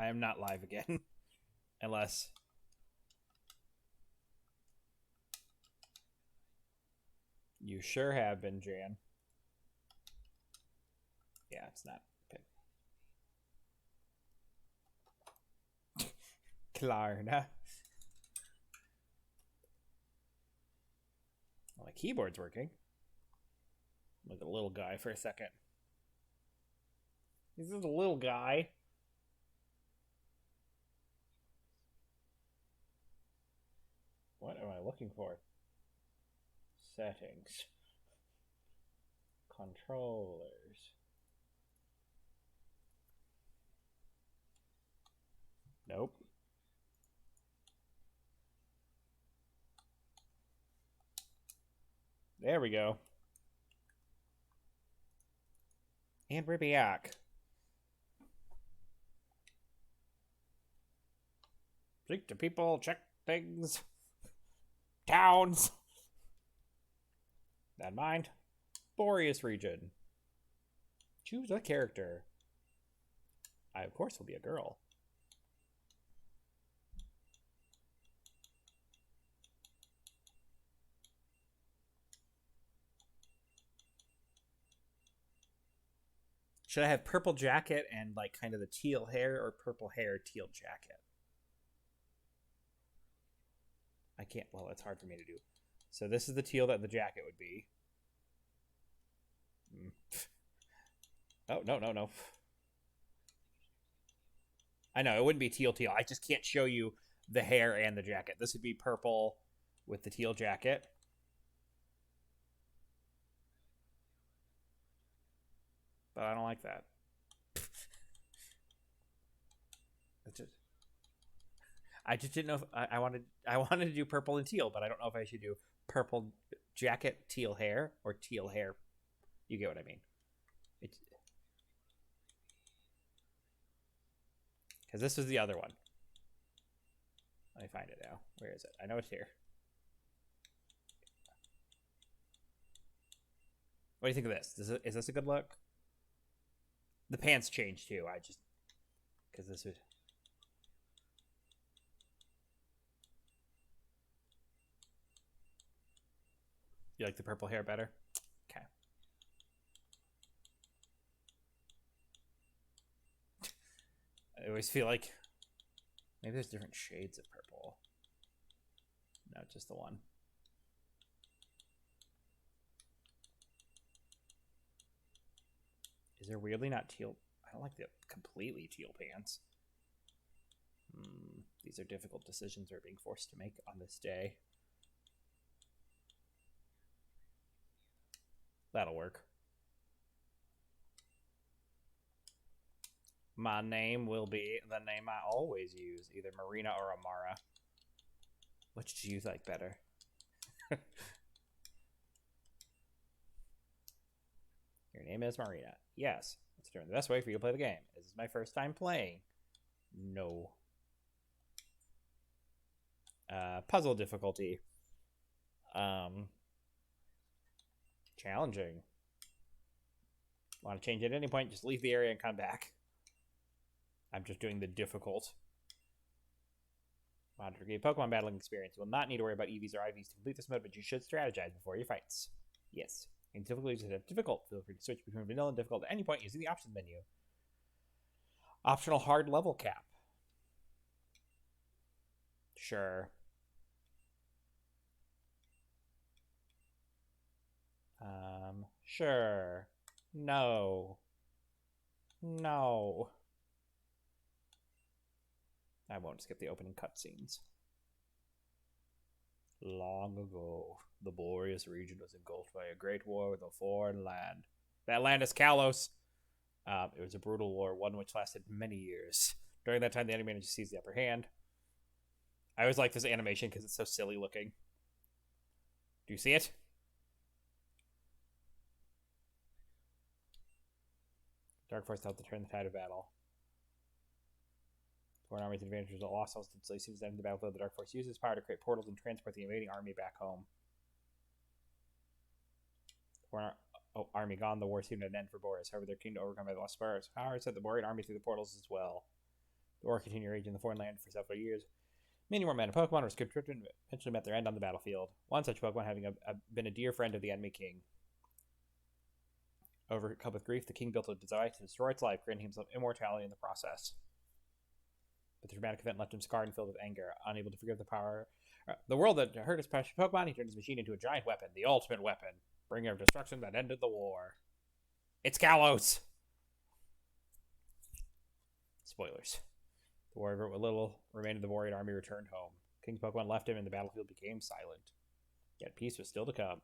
I am not live again. Unless... You sure have been, Jan. Yeah, it's not. Klarna. Well, my keyboard's working. Look at the little guy for a second. This is a little guy. What am I looking for? Settings. Controllers. Nope. There we go. And Ribiak. Speak to people, check things. Towns. That mind. Boreas region. Choose a character. I, of course, will be a girl. Should I have purple jacket and like kind of the teal hair, or purple hair, teal jacket? I can't. Well, it's hard for me to do. So this is the teal that the jacket would be. Oh, no. I know, it wouldn't be teal. I just can't show you the hair and the jacket. This would be purple with the teal jacket. But I don't like that. I just didn't know if I wanted to do purple and teal, but I don't know if I should do purple jacket, teal hair, or teal hair. You get what I mean. Because this was the other one. Let me find it now. Where is it? I know it's here. What do you think of this? Is this a good look? The pants changed too. I just... Because this would... You like the purple hair better? Okay. I always feel like maybe there's different shades of purple. No, just the one. Is there weirdly not teal? I don't like the completely teal pants. These are difficult decisions we're being forced to make on this day. That'll work. My name will be the name I always use, either Marina or Amara. Which do you like better? Your name is Marina. Yes. It's doing the best way for you to play the game. This is my first time playing. No. Puzzle difficulty. Challenging. Want to change at any point, just leave the area and come back. I'm just doing the difficult. Monitor game Pokemon battling experience. You will not need to worry about EVs or IVs to complete this mode, but you should strategize before your fights. Yes. And difficulties that have difficult. Feel free to switch between vanilla and difficult at any point using the options menu. Optional hard level cap. Sure. Sure. No. No. I won't skip the opening cutscenes. Long ago, the Boreas region was engulfed by a great war with a foreign land. That land is Kalos. It was a brutal war, one which lasted many years. During that time, the enemy managed to seize the upper hand. I always like this animation because it's so silly looking. Do you see it? Dark Force helped to turn the tide of battle. Foreign army's advantage was lost instantly. As soon as the end of the battlefield, the Dark Force used its power to create portals and transport the invading army back home. Foreign army gone, the war seemed at an end for Boris. However, they're keen to overcome by the lost spars. Power sent the Borean army through the portals as well. The war continued raging in the foreign land for several years. Many more men and Pokemon were conscripted and eventually met their end on the battlefield. One such Pokemon having been a dear friend of the enemy king. Overcome with grief, the king built a device to destroy its life, granting himself immortality in the process. But the dramatic event left him scarred and filled with anger, unable to forgive the world that hurt his precious Pokemon. He turned his machine into a giant weapon, the ultimate weapon, bringer of destruction that ended the war. It's Kalos! Spoilers. The warrior, with little remained of the warrior army, returned home. King's Pokemon left him, and the battlefield became silent. Yet peace was still to come.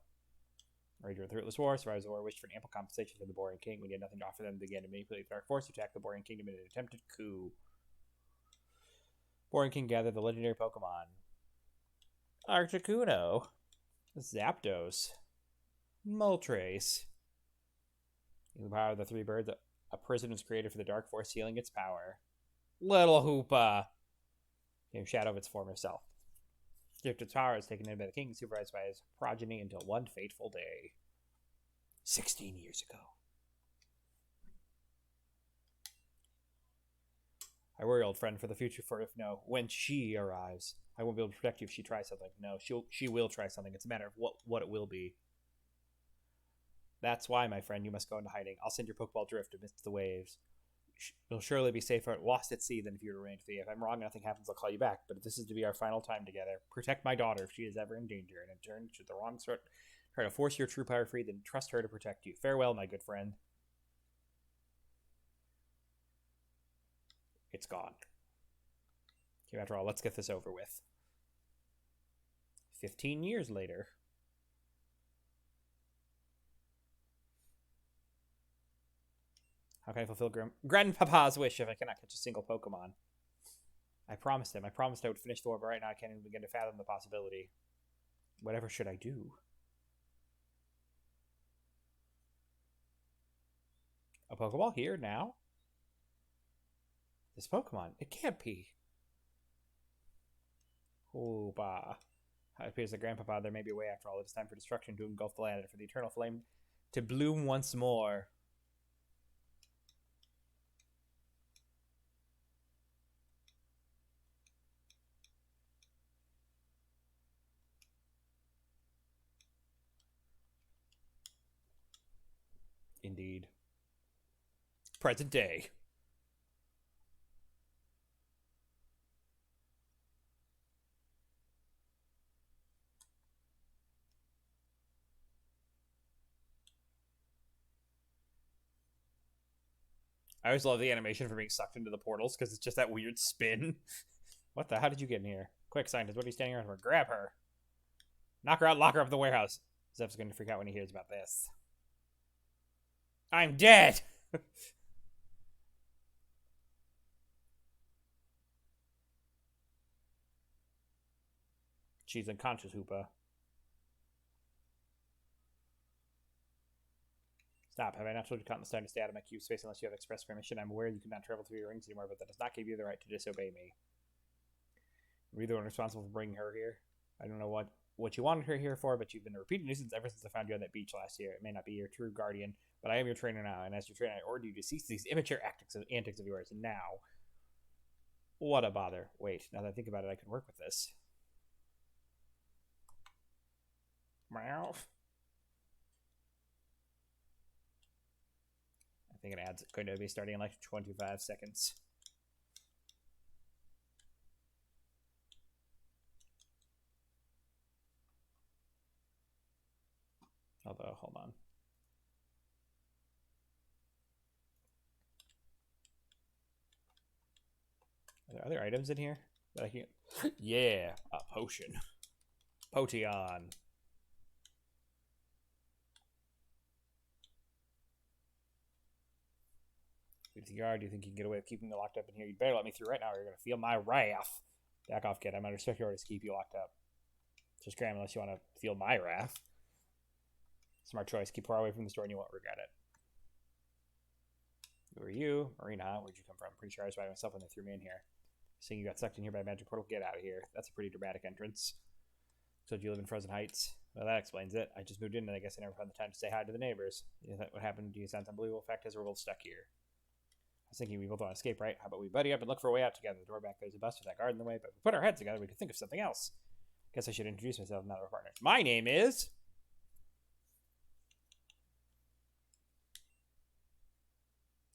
Raging a fruitless war, survivors of the war wished for an ample compensation from the Borean King. When he had nothing to offer them, they began to manipulate the Dark Force to attack the Borean Kingdom in an attempted coup. Borean King gathered the legendary Pokemon Articuno, Zapdos, Moltres. In the power of the three birds, a prison was created for the Dark Force, sealing its power. Little Hoopa became shadow of its former self. Stripped its power was taken in by the king, supervised by his progeny until one fateful day. 16 years ago. I worry, old friend, for the future, for if no, when she arrives, I won't be able to protect you if she tries something. No, she will try something. It's a matter of what it will be. That's why, my friend, you must go into hiding. I'll send your Pokeball drift amidst the waves. You'll surely be safer lost at sea than if you remained free. If I'm wrong, nothing happens, I'll call you back. But if this is to be our final time together, protect my daughter if she is ever in danger. And in turn, should the wrong sort try to force your true power free, then trust her to protect you. Farewell, my good friend. It's gone. Okay, after all, let's get this over with. 15 years later. How can I fulfill Grandpapa's wish if I cannot catch a single Pokemon? I promised him. I promised I would finish the war, but right now I can't even begin to fathom the possibility. Whatever should I do? A Pokeball here now? This Pokemon. It can't be. Oh, bah. It appears that Grandpapa, there may be a way after all. It is time for destruction to engulf the land and for the eternal flame to bloom once more. Indeed. Present day. I always love the animation for being sucked into the portals because it's just that weird spin. What the? How did you get in here? Quick, scientist, what are you standing around for? Grab her. Knock her out, lock her up in the warehouse. Zeph's going to freak out when he hears about this. I'm dead! She's unconscious, Hoopa. Stop. Have I not told you countless times to stay out of my cube space unless you have express permission? I'm aware you cannot travel through your rings anymore, but that does not give you the right to disobey me. You're the one responsible for bringing her here. I don't know what you wanted her here for, but you've been a repeated nuisance ever since I found you on that beach last year. It may not be your true guardian, but I am your trainer now, and as your trainer, I order you to cease these immature antics of yours now. What a bother. Wait, now that I think about it, I can work with this. Meow. I think an ad's going to be starting in like 25 seconds. Although, hold on. Are there other items in here that I can... Yeah, a potion. Potion. Who do you think you are? Do you think you can get away with keeping me locked up in here? You better let me through right now or you're going to feel my wrath. Back off, kid. I'm under strict orders to keep you locked up. Just cram unless you want to feel my wrath. Smart choice. Keep far away from the store and you won't regret it. Who are you? Marina, where'd you come from? Pretty sure I was by myself when they threw me in here. Seeing you got sucked in here by a magic portal, get out of here. That's a pretty dramatic entrance. So do you live in Frozen Heights? Well, that explains it. I just moved in and I guess I never found the time to say hi to the neighbors. Is that what happened? Do you sound unbelievable? Fact is, we're both stuck here. was thinking we both want to escape, right? How about we buddy up and look for a way out together? The door back there's a bus with that guard in the way, but if we put our heads together, we could think of something else. Guess I should introduce myself now that we're partners. My name is...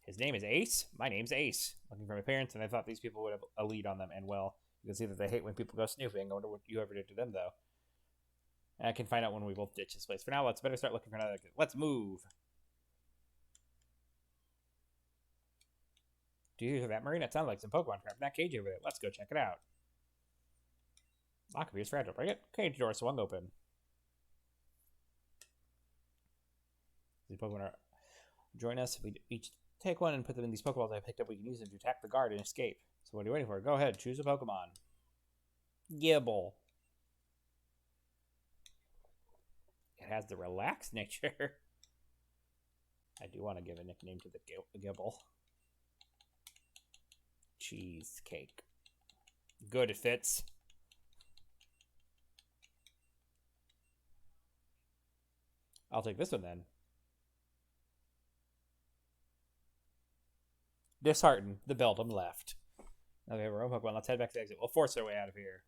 His name is Ace. My name's Ace. Looking for my parents, and I thought these people would have a lead on them, and well, you can see that they hate when people go snooping. I wonder what you ever did to them, though. And I can find out when we both ditch this place. For now, let's better start looking for another... Let's move. Do you hear that, Marine? That sounds like some Pokemon crap in that cage over there. Let's go check it out. Lock appears fragile. Break it. Cage door swung open. These Pokemon are... Join us. If we each take one and put them in these Pokeballs I picked up, we can use them to attack the guard and escape. So what are you waiting for? Go ahead. Choose a Pokemon. Gibble. It has the relaxed nature. I do want to give a nickname to the Gibble. Cheesecake. Good, it fits. I'll take this one then. Disheartened, the Beldum left. Okay, we're on Pokemon. Let's head back to the exit. We'll force our way out of here.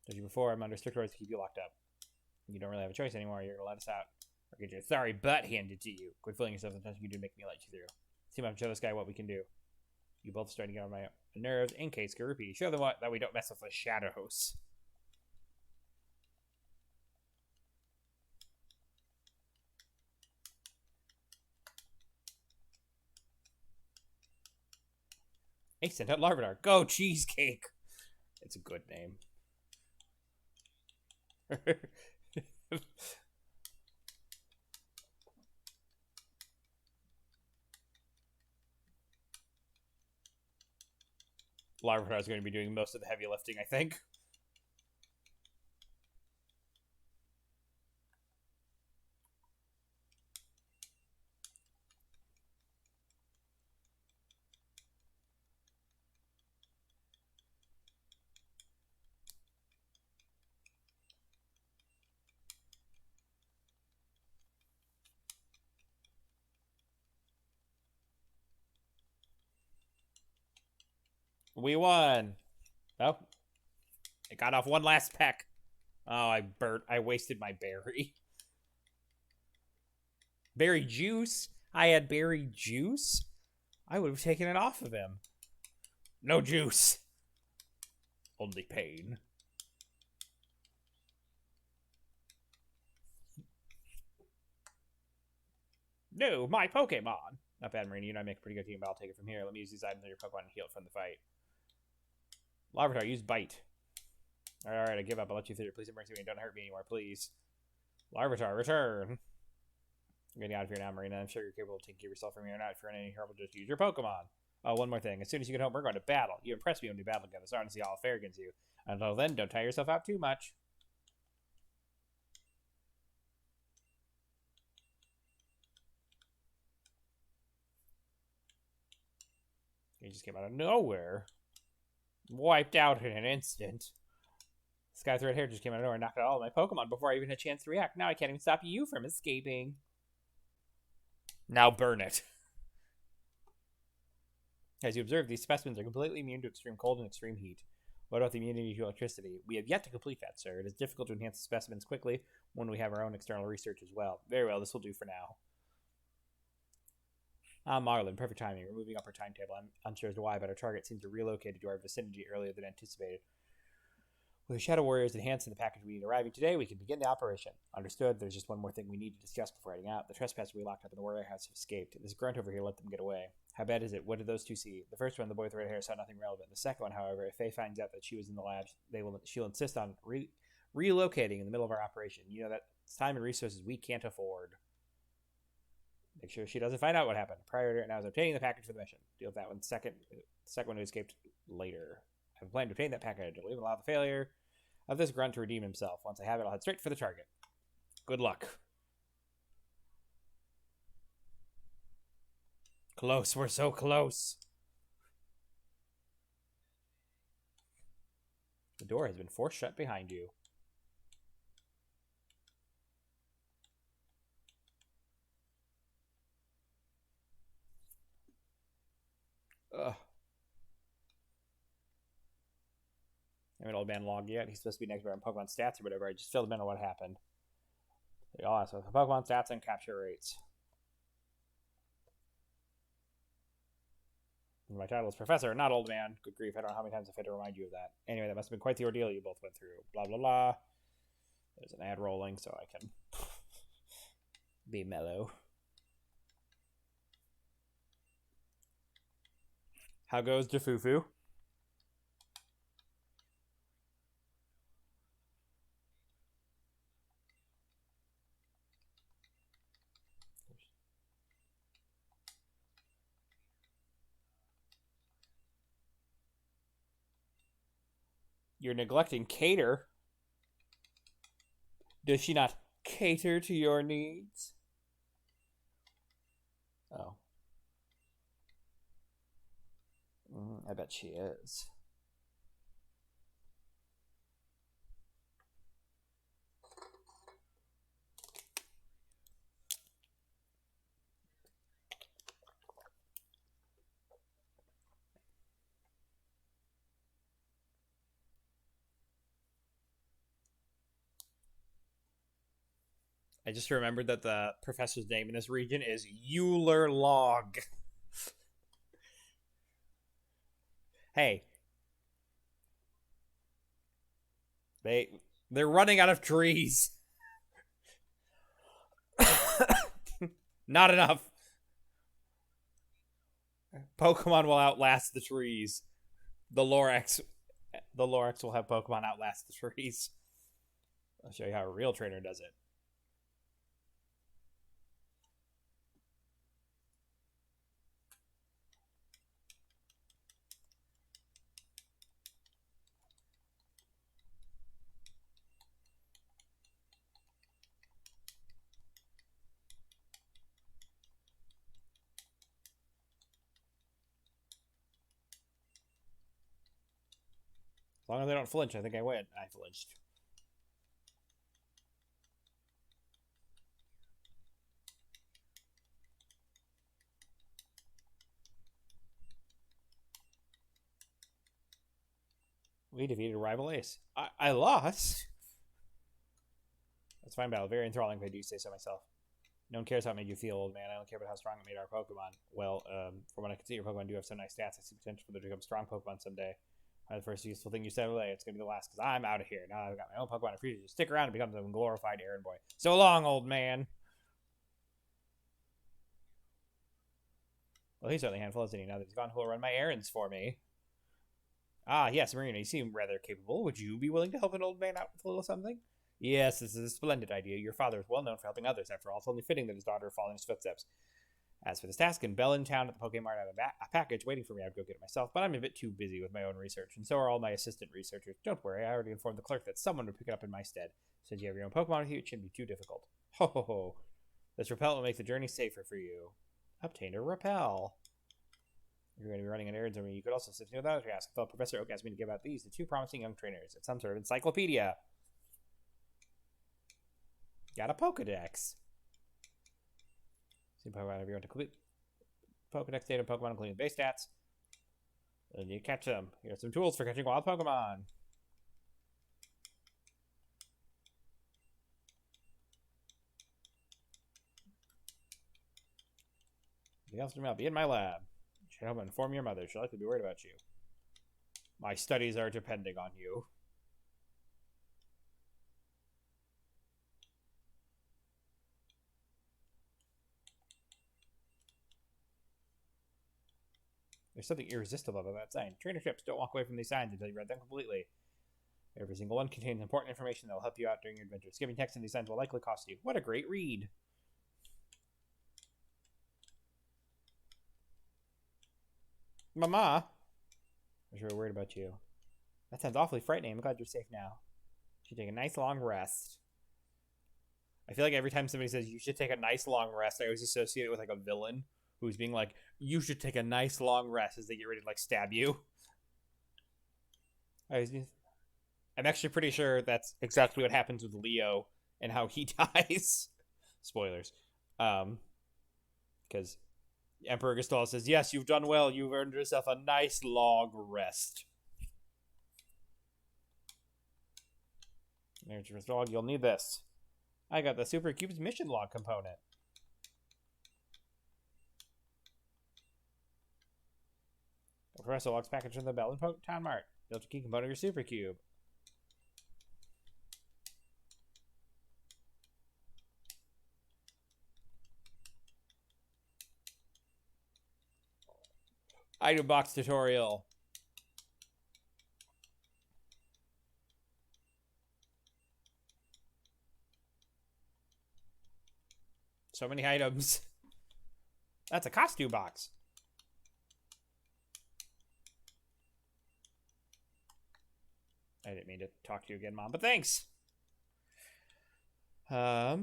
Told you before, I'm under strict orders to keep you locked up. You don't really have a choice anymore. You're gonna let us out, or get your sorry butt handed to you. Quit fooling yourself. Sometimes you do make me let you through. See if I can show this guy what we can do. You both starting to get on my nerves. In case Garupi, show them what that we don't mess with the shadows. Hey, sent out Larvitar. Go Cheesecake. It's a good name. Larvitar is going to be doing most of the heavy lifting, I think. We won. Oh. It got off one last peck. Oh, I wasted my berry. Berry juice? I had berry juice? I would have taken it off of him. No juice. Only pain. No, my Pokemon. Not bad, Marina. You and I make a pretty good team, but I'll take it from here. Let me use these items on your Pokemon and heal it from the fight. Larvitar, use Bite. Alright, I give up. I'll let you through. Please have mercy on me. Don't hurt me anymore, please. Larvitar, return. I'm getting out of here now, Marina. I'm sure you're capable of taking care of yourself from here on out. If you're in any trouble, just use your Pokemon. Oh, one more thing. As soon as you get home, we're going to battle. You impress me when we battle together, so I want to see how fair against you. Until then, don't tire yourself out too much. He just came out of nowhere. Wiped out in an instant. This guy with red hair just came out of nowhere and knocked out all of my Pokemon before I even had a chance to react. Now I can't even stop you from escaping. Now burn it. As you observe, these specimens are completely immune to extreme cold and extreme heat. What about the immunity to electricity? We have yet to complete that, sir. It is difficult to enhance the specimens quickly when we have our own external research as well. Very well, this will do for now. Marlin, perfect timing. We're moving up our timetable. I'm unsure as to why, but our target seems to relocate to our vicinity earlier than anticipated. With the Shadow Warriors enhanced in the package we need arriving today, we can begin the operation. Understood. There's just one more thing we need to discuss before heading out. The trespassers we locked up in the warrior house have escaped. This grunt over here let them get away. How bad is it? What did those two see? The first one, the boy with red hair, saw nothing relevant. The second one, however, if Faye finds out that she was in the lab, she'll insist on relocating in the middle of our operation. You know, that's time and resources we can't afford. Make sure she doesn't find out what happened. Prior to now is obtaining the package for the mission. Deal with that one second. The second one who escaped later. I have a plan to obtain that package. I'll even allow the failure of this grunt to redeem himself. Once I have it, I'll head straight for the target. Good luck. Close. We're so close. The door has been forced shut behind you. Ugh. I haven't old man logged yet. He's supposed to be next on Pokemon stats or whatever. I just filled him in on what happened. They all ask for Pokemon stats and capture rates. My title is Professor, not Old Man. Good grief, I don't know how many times I've had to remind you of that. Anyway, that must have been quite the ordeal you both went through. Blah, blah, blah. There's an ad rolling, so I can be mellow. How goes Jafufu? You're neglecting Cater. Does she not cater to your needs? Oh. I bet she is. I just remembered that the professor's name in this region is Euler Log. Hey, they're running out of trees. Not enough. Pokemon will outlast the trees. The Lorax will have Pokemon outlast the trees. I'll show you how a real trainer does it. As long as I don't flinch, I think I win. I flinched. We defeated a rival ace. I lost. That's fine battle. Very enthralling if I do say so myself. No one cares how it made you feel, old man. I don't care about how strong it made our Pokemon. Well, from what I can see, your Pokemon do have some nice stats. I see potential for them to become strong Pokemon someday. The first useful thing you said today. It's going to be the last because I'm out of here. Now I've got my own Pokemon to free you. Stick around and become some glorified errand boy. So long, old man. Well, he's certainly a handful, isn't he? Now that he's gone, who will run my errands for me? Ah, yes, Marina, you seem rather capable. Would you be willing to help an old man out with a little something? Yes, this is a splendid idea. Your father is well known for helping others. After all, it's only fitting that his daughter would follow in his footsteps. As for this task, in Bellintown at the Pokemon, I have a package waiting for me. I'd go get it myself, but I'm a bit too busy with my own research, and so are all my assistant researchers. Don't worry, I already informed the clerk that someone would pick it up in my stead. Since you have your own Pokemon with you, it shouldn't be too difficult. Ho ho ho. This repel will make the journey safer for you. Obtain a repel. You're going to be running an errand for me. You could also assist me with other tasks. I thought Professor Oak asked me to give out these to two promising young trainers. It's some sort of encyclopedia. Got a Pokedex. See Pokemon if you want to complete Pokedex data Pokemon, including base stats. And you catch them. Here's some tools for catching wild Pokemon. Anything else to I'll be in my lab. You should help inform your mother. She'll likely be worried about you. My studies are depending on you. There's something irresistible about that sign. Trainerships, don't walk away from these signs until you read them completely. Every single one contains important information that will help you out during your adventure. Skipping text in these signs will likely cost you. What a great read! Mama! I'm sure we're worried about you. That sounds awfully frightening. I'm glad you're safe now. You should take a nice long rest. I feel like every time somebody says you should take a nice long rest, I always associate it with like a villain who's being like, you should take a nice long rest as they get ready to like stab you. I'm actually pretty sure that's exactly what happens with Leo and how he dies. Spoilers. Because Emperor Gustave says, yes, you've done well. You've earned yourself a nice long rest. There's your dog. You'll need this. I got the Super Cube's mission log component. The Professor logs package from the Bell and Town Mart. Built a key component of your Super Cube. Item box tutorial. So many items. That's a costume box. I didn't mean to talk to you again, Mom, but thanks. I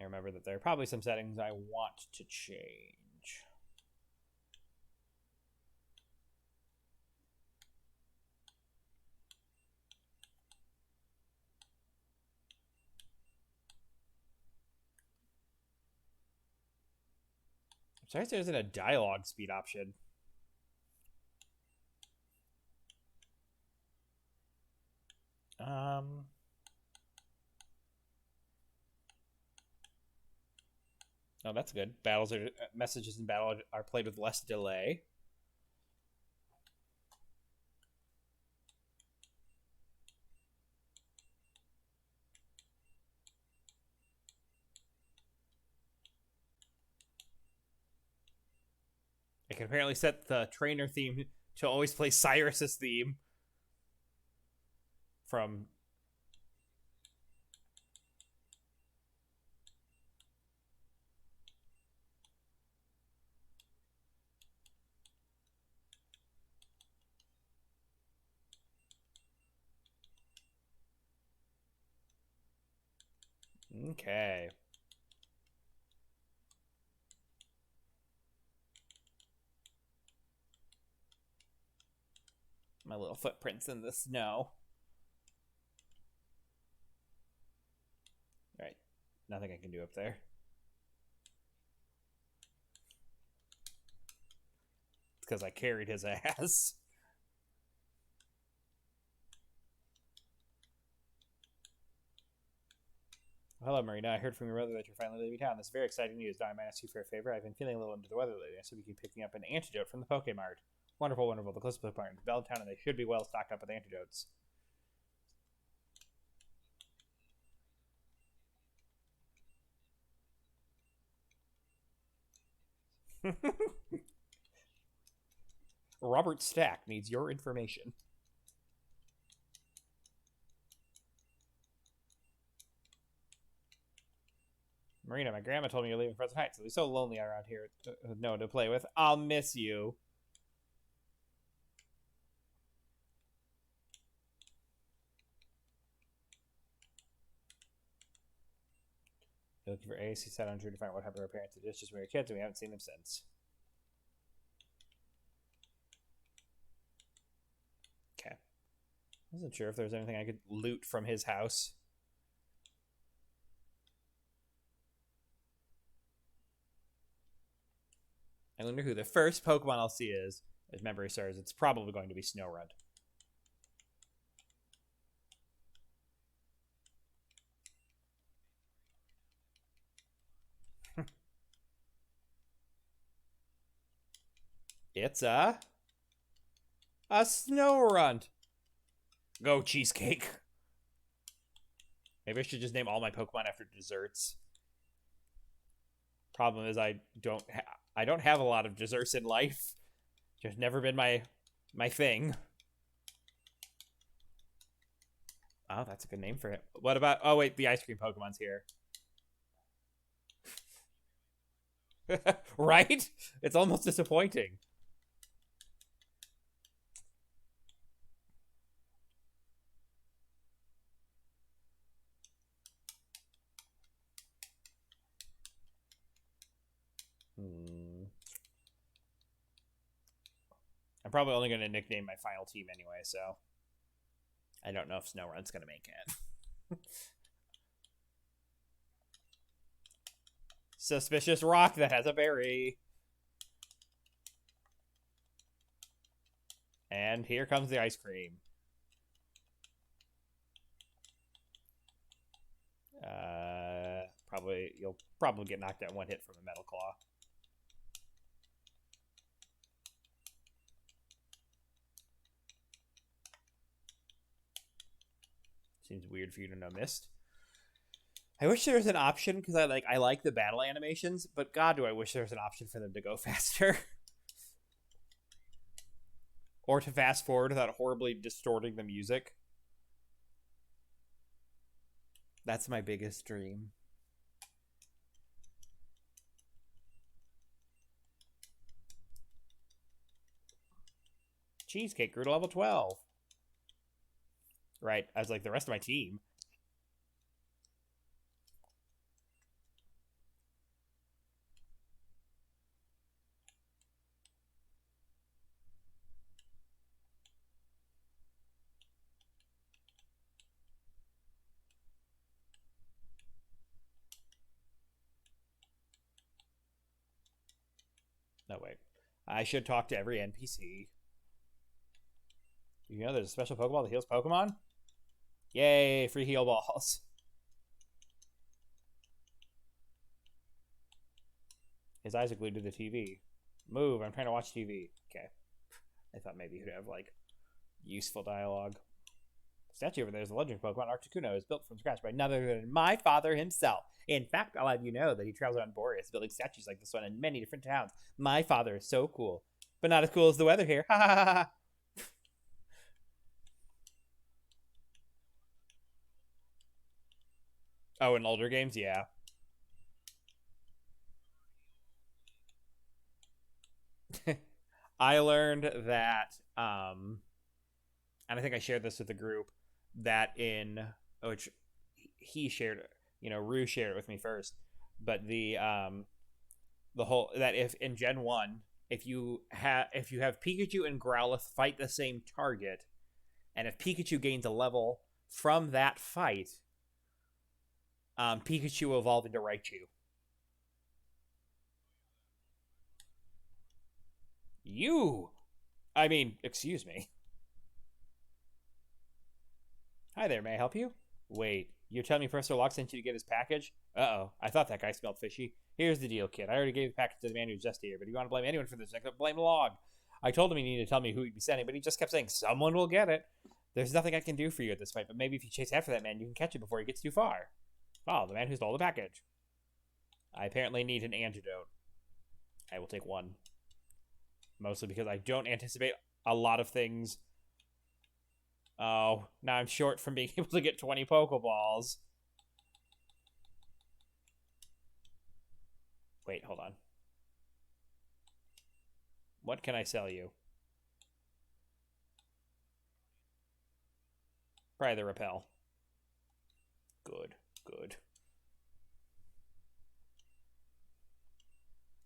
remember that there are probably some settings I want to change. I'm sorry there isn't a dialogue speed option. Oh, that's good. Messages in battle are played with less delay. I can apparently set the trainer theme to always play Cyrus's theme from. Okay. My little footprints in the snow. Right. Nothing I can do up there. It's because I carried his ass. Hello, Marina. I heard from your brother that you're finally leaving town. This is very exciting news. Now I might ask you for a favor. I've been feeling a little under the weather lately, so we keep picking up an antidote from the Pokemart. Wonderful, wonderful. The closest Pokemart is Belltown, and they should be well stocked up with antidotes. Robert Stack needs your information. Marina, my grandma told me you're leaving Frozen Heights. It'll be so lonely around here with no one to play with. I'll miss you. You're looking for Ace. He sat on Drew to find out what happened to her parents. It's just we were kids and we haven't seen them since. Okay. I wasn't sure if there was anything I could loot from his house. I wonder who the first Pokemon I'll see is. As memory serves, it's probably going to be Snorunt. It's a Snorunt. Go, Cheesecake. Maybe I should just name all my Pokemon after desserts. Problem is, I don't have a lot of desserts in life. Just never been my thing. Oh, that's a good name for it. What about? Oh wait, the ice cream Pokemon's here. Right? It's almost disappointing. I'm probably only going to nickname my final team anyway, so I don't know if Snorunt's going to make it. Suspicious rock that has a berry. And here comes the ice cream. You'll probably get knocked out one hit from a metal claw. Seems weird for you to know missed. I wish there was an option because I like the battle animations, but God, do I wish there was an option for them to go faster. Or to fast forward without horribly distorting the music. That's my biggest dream. Cheesecake grew to level 12. Right, I was like, the rest of my team. No, wait. I should talk to every NPC. You know there's a special Pokeball that heals Pokemon? Yay, free heal balls. His eyes are glued to the TV. Move, I'm trying to watch TV. Okay. I thought maybe he'd have, like, useful dialogue. The statue over there is the legendary Pokemon Articuno, is built from scratch by none other than my father himself. In fact, I'll have you know that he travels around Boreas building statues like this one in many different towns. My father is so cool. But not as cool as the weather here. Ha ha ha ha. Oh, in older games? Yeah. I learned that, and I think I shared this with the group, that which he shared, Rue shared it with me first, but the whole, that if in Gen 1, if you have Pikachu and Growlithe fight the same target, and if Pikachu gains a level from that fight, Pikachu will evolve into Raichu. Excuse me. Hi there, may I help you? Wait, you're telling me Professor Locke sent you to get his package? Uh-oh, I thought that guy smelled fishy. Here's the deal, kid. I already gave the package to the man who's just here, but if you want to blame anyone for this, I could blame Locke. I told him he needed to tell me who he'd be sending, but he just kept saying, someone will get it. There's nothing I can do for you at this point, but maybe if you chase after that man, you can catch it before he gets too far. Oh, the man who stole the package. I apparently need an antidote. I will take one. Mostly because I don't anticipate a lot of things. Oh, now I'm short from being able to get 20 Pokeballs. Wait, hold on. What can I sell you? Probably the Repel. Good, good.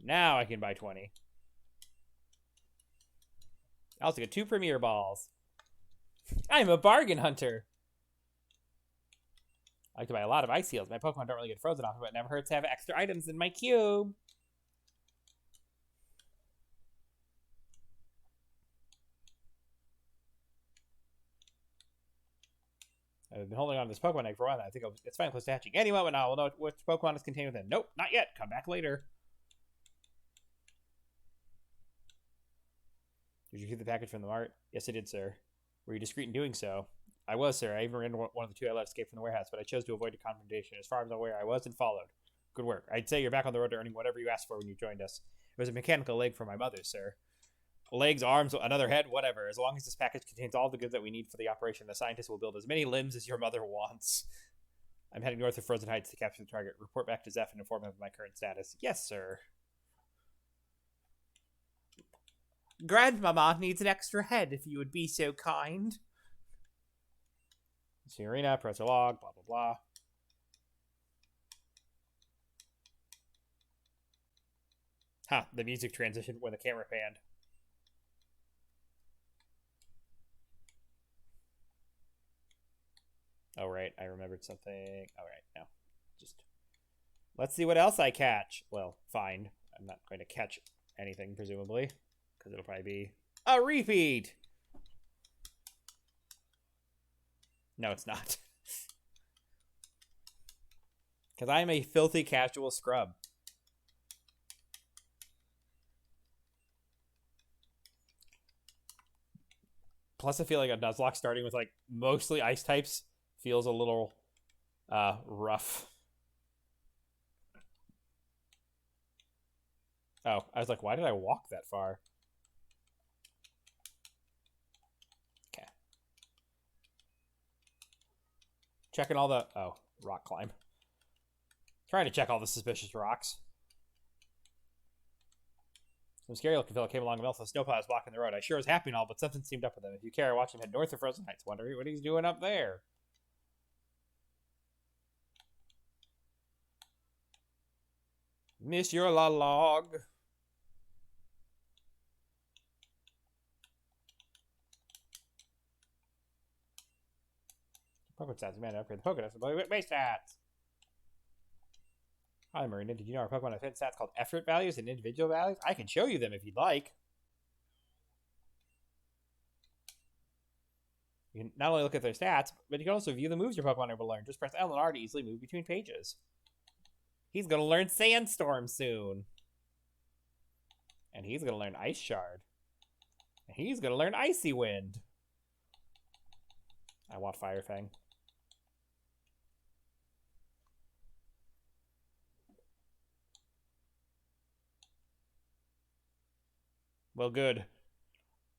Now I can buy 20. I also get 2 Premier Balls. I'm a bargain hunter. I like to buy a lot of ice heals. My Pokemon don't really get frozen often, but it never hurts to have extra items in my cube. I've been holding on to this Pokemon egg for a while now. I think it's finally close to hatching. Any moment now, we'll know which Pokemon is contained within. Nope, not yet. Come back later. Did you keep the package from the mart? Yes, I did, sir. Were you discreet in doing so? I was, sir. I even ran one of the 2 I let escape from the warehouse, but I chose to avoid a confrontation. As far as I'm aware, I was and followed. Good work. I'd say you're back on the road to earning whatever you asked for when you joined us. It was a mechanical leg for my mother, sir. Legs, arms, another head, whatever. As long as this package contains all the goods that we need for the operation, the scientist will build as many limbs as your mother wants. I'm heading north of Frozen Heights to capture the target. Report back to Zeph and inform him of my current status. Yes, sir. Grandmama needs an extra head, if you would be so kind. Arena, press a log, blah, blah, blah. Ha, the music transitioned when the camera panned. Oh, right, I remembered something. All right, now, just... Let's see what else I catch. Well, fine. I'm not going to catch anything, presumably, because it'll probably be a repeat. No, it's not. Because I am a filthy casual scrub. Plus, I feel like a Nuzlocke starting with like mostly ice types feels a little rough. Oh, I was like, why did I walk that far? Okay. Checking all the... Oh, rock climb. Trying to check all the suspicious rocks. Some scary looking fellow came along and also snowplow was blocking the road. I sure was happy and all, but something seemed up with him. If you care, watch him head north of Frozen Heights. Wonder what he's doing up there. Miss your la log. Pokemon stats. Man, upgrade the Pokedex. Base stats. Hi, Marina. Did you know our Pokemon have hidden stats called effort values and individual values? I can show you them if you'd like. You can not only look at their stats, but you can also view the moves your Pokemon are able to learn. Just press L and R to easily move between pages. He's going to learn Sandstorm soon. And he's going to learn Ice Shard. And he's going to learn Icy Wind. I want Fire Fang. Well, good.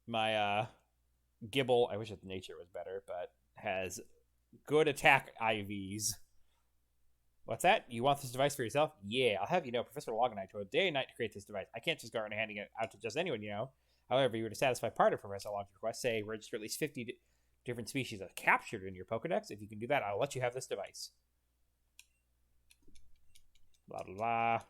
My Gibble, I wish its nature was better, but has good attack IVs. What's that? You want this device for yourself? Yeah, I'll have you know, Professor Log and I toiled day and night to create this device. I can't just go around handing it out to just anyone, you know. However, you were to satisfy part of Professor Log's request, say register at least 50 different species are captured in your Pokedex. If you can do that, I'll let you have this device. Blah, blah, blah.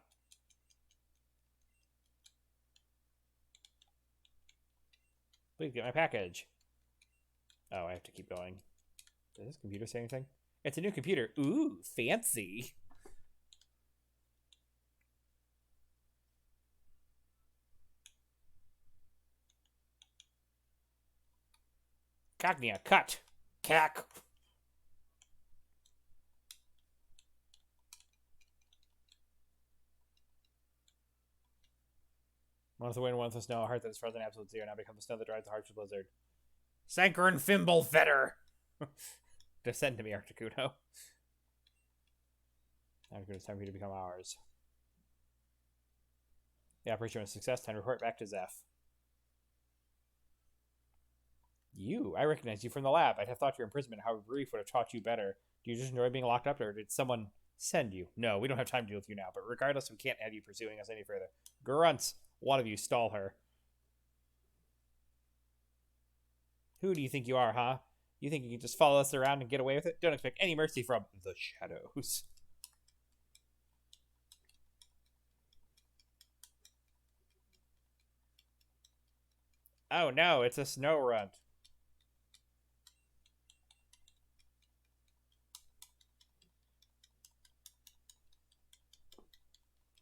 Please get my package. Oh, I have to keep going. Does this computer say anything? It's a new computer. Ooh, fancy. Cognia, cut. Cack. One with the wind, one with the snow, a heart that is frozen absolute zero, now becomes the snow that drives the harsh blizzard. Sankern Fimble Fetter! Descend to me, Articuno. Articuno, it's time for you to become ours. The operation was a success. Time to report back to Zeph. You? I recognize you from the lab. I'd have thought your imprisonment, however brief, would have taught you better. Do you just enjoy being locked up, or did someone send you? No, we don't have time to deal with you now, but regardless, we can't have you pursuing us any further. Grunts! One of you stall her. Who do you think you are, huh? You think you can just follow us around and get away with it? Don't expect any mercy from the shadows. Oh no, it's a snow runt.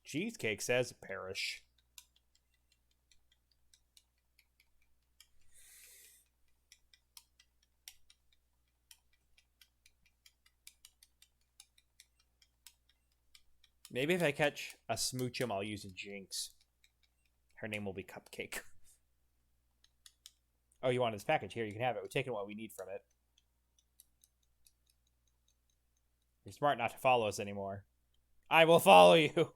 Cheesecake says perish. Maybe if I catch a Smoochum, I'll use a Jinx. Her name will be Cupcake. Oh, you want this package? Here, you can have it. We're taking what we need from it. You're smart not to follow us anymore. I will follow you.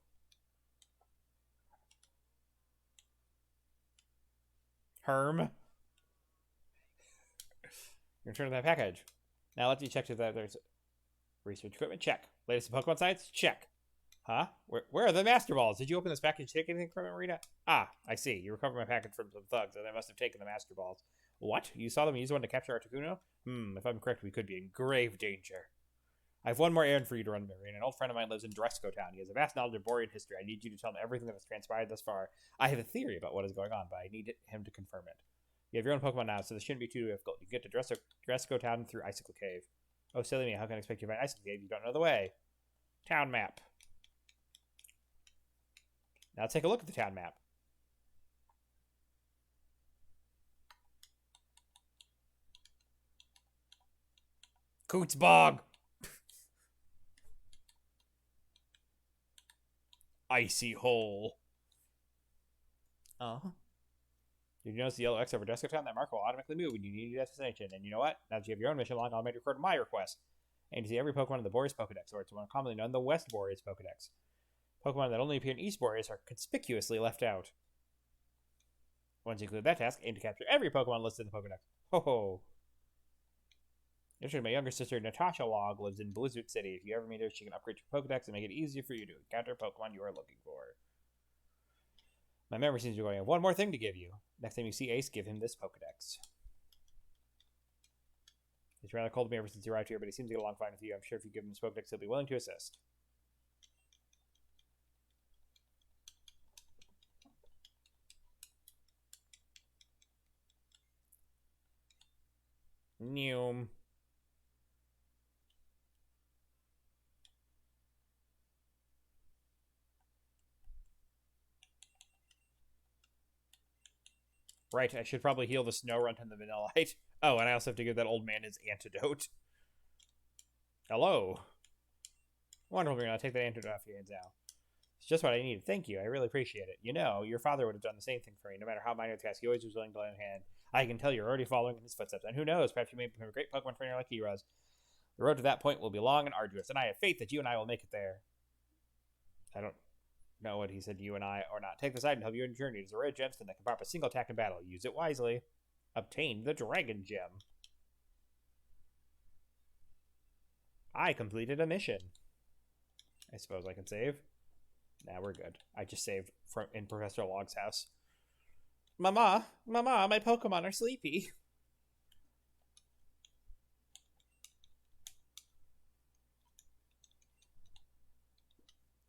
Herm. Return that package. Now let's check if there's research equipment. Check. Latest in Pokemon science. Check. Huh? Where are the Master Balls? Did you open this package? Take anything from it, Marina? Ah, I see. You recovered my package from some thugs, and they must have taken the Master Balls. What? You saw them use one to capture Articuno? If I'm correct, we could be in grave danger. I have one more errand for you to run, Marina. An old friend of mine lives in Dresco Town. He has a vast knowledge of Borean history. I need you to tell him everything that has transpired thus far. I have a theory about what is going on, but I need him to confirm it. You have your own Pokemon now, so this shouldn't be too difficult. You can get to Dresco Town through Icicle Cave. Oh, silly me. How can I expect you to find Icicle Cave? You don't know the way. Town map. Now take a look at the town map. Coots Bog. Icy Hole. Uh-huh. Did you notice the yellow X over desk town? That marker will automatically move when you need a destination. And you know what? Now that you have your own mission log, I'll make a record of my request. And you see every Pokemon in the Boreas Pokedex, or it's one commonly known the West Boreas Pokedex. Pokemon that only appear in East Boreas are conspicuously left out. Once you conclude that task, aim to capture every Pokemon listed in the Pokedex. Ho ho! Yesterday, my younger sister Natasha Log lives in Blizzard City. If you ever meet her, she can upgrade your Pokedex and make it easier for you to encounter Pokemon you are looking for. My memory seems to be going. I have one more thing to give you. Next time you see Ace, give him this Pokedex. He's rather cold to me ever since he arrived here, but he seems to get along fine with you. I'm sure if you give him this Pokedex, he'll be willing to assist. Neum. Right, I should probably heal the Snorunt and the Vanillite. Oh, and I also have to give that old man his antidote. Hello. Wonderful, I'll take that antidote off your hands now. It's just what I needed. Thank you, I really appreciate it. You know, your father would have done the same thing for me, no matter how minor the task. He always was willing to lend a hand. I can tell you're already following in his footsteps, and who knows, perhaps you may become a great Pokemon trainer like he was. The road to that point will be long and arduous, and I have faith that you and I will make it there. I don't know what he said, you and I, or not. Take this item to help you on your journey. It is a rare gemstone that can pop a single attack in battle. Use it wisely. Obtain the Dragon Gem. I completed a mission. I suppose I can save. Nah, we're good. I just saved in Professor Log's house. Mama, my Pokemon are sleepy.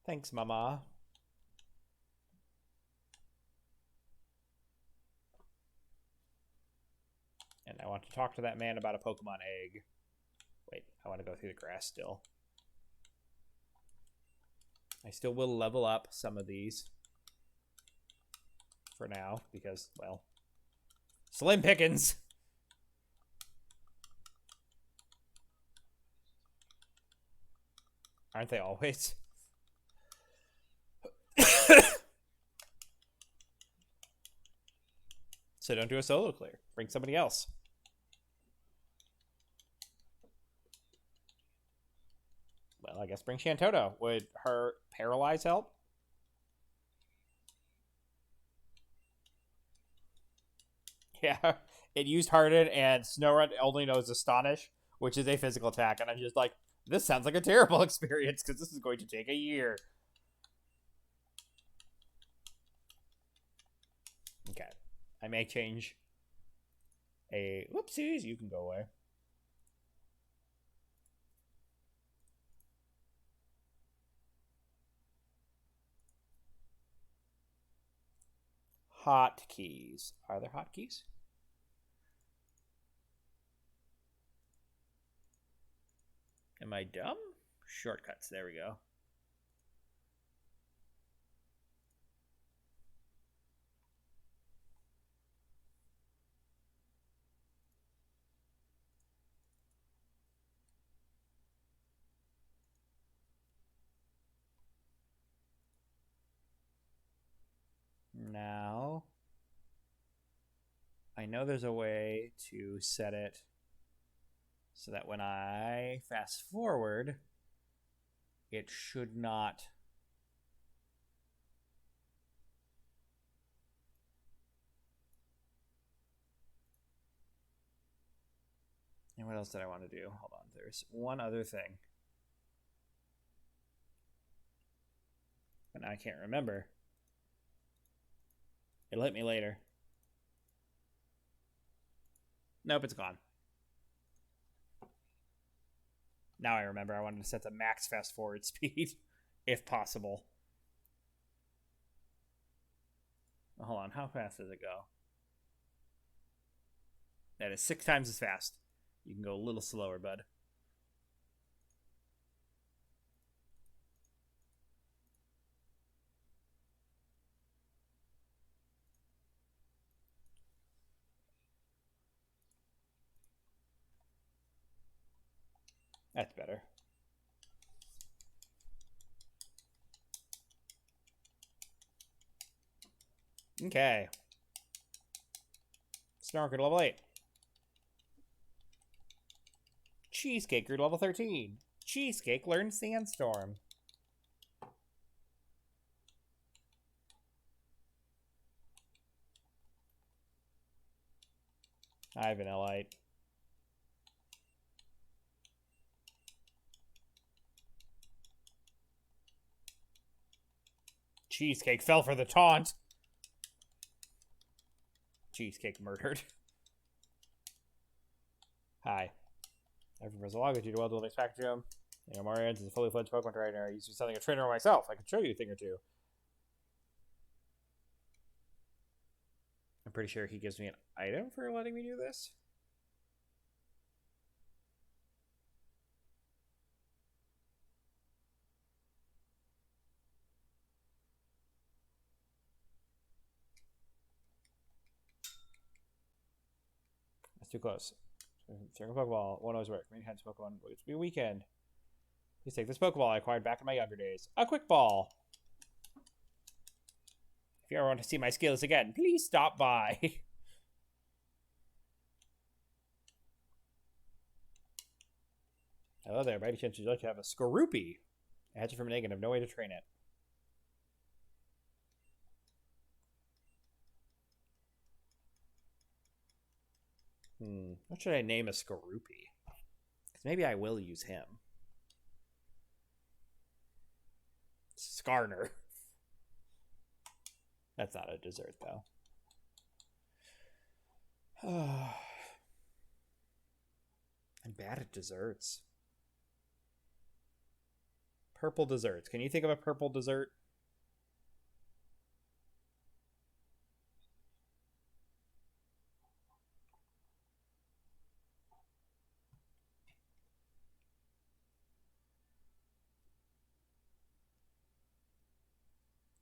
Thanks, Mama. And I want to talk to that man about a Pokemon egg. Wait, I want to go through the grass still. I still will level up some of these. For now, because, well, slim pickings. Aren't they always? So don't do a solo clear. Bring somebody else. Well, I guess bring Shantoto. Would her paralyze help? Yeah, it used Harden, and Snorunt only knows Astonish, which is a physical attack. And I'm just like, this sounds like a terrible experience, because this is going to take a year. Okay. I may change a... Whoopsies, you can go away. Hotkeys. Are there hotkeys? Am I dumb? Shortcuts. There we go. Now, I know there's a way to set it so that when I fast forward, it should not... And what else did I want to do? Hold on, there's one other thing. And I can't remember. It'll hit me later. Nope, it's gone. Now I remember I wanted to set the max fast forward speed, if possible. Hold on, how fast does it go? That is 6 times as fast. You can go a little slower, bud. That's better. Okay. Snark at level 8. Cheesecake grew to level 13. Cheesecake learned Sandstorm. Hi, Vanillite. Cheesecake fell for the taunt. Cheesecake murdered. Hi. Every Brazil due to well delivered spectrum. You know, Marianne is a fully fledged Pokemon trainer. I used to be something a trainer myself. I could show you a thing or two. I'm pretty sure he gives me an item for letting me do this. That's too close. Circle Pokeball. One always work. Many times Pokemon. It's be a weekend. Please take this Pokeball I acquired back in my younger days. A quick ball. If you ever want to see my skills again, please stop by. Hello there. By any chance, would you like to have a Skorupi? I hatched it from an egg and have no way to train it. What should I name a Skorupi? Because maybe I will use him. Skarner. That's not a dessert, though. I'm bad at desserts. Purple desserts. Can you think of a purple dessert?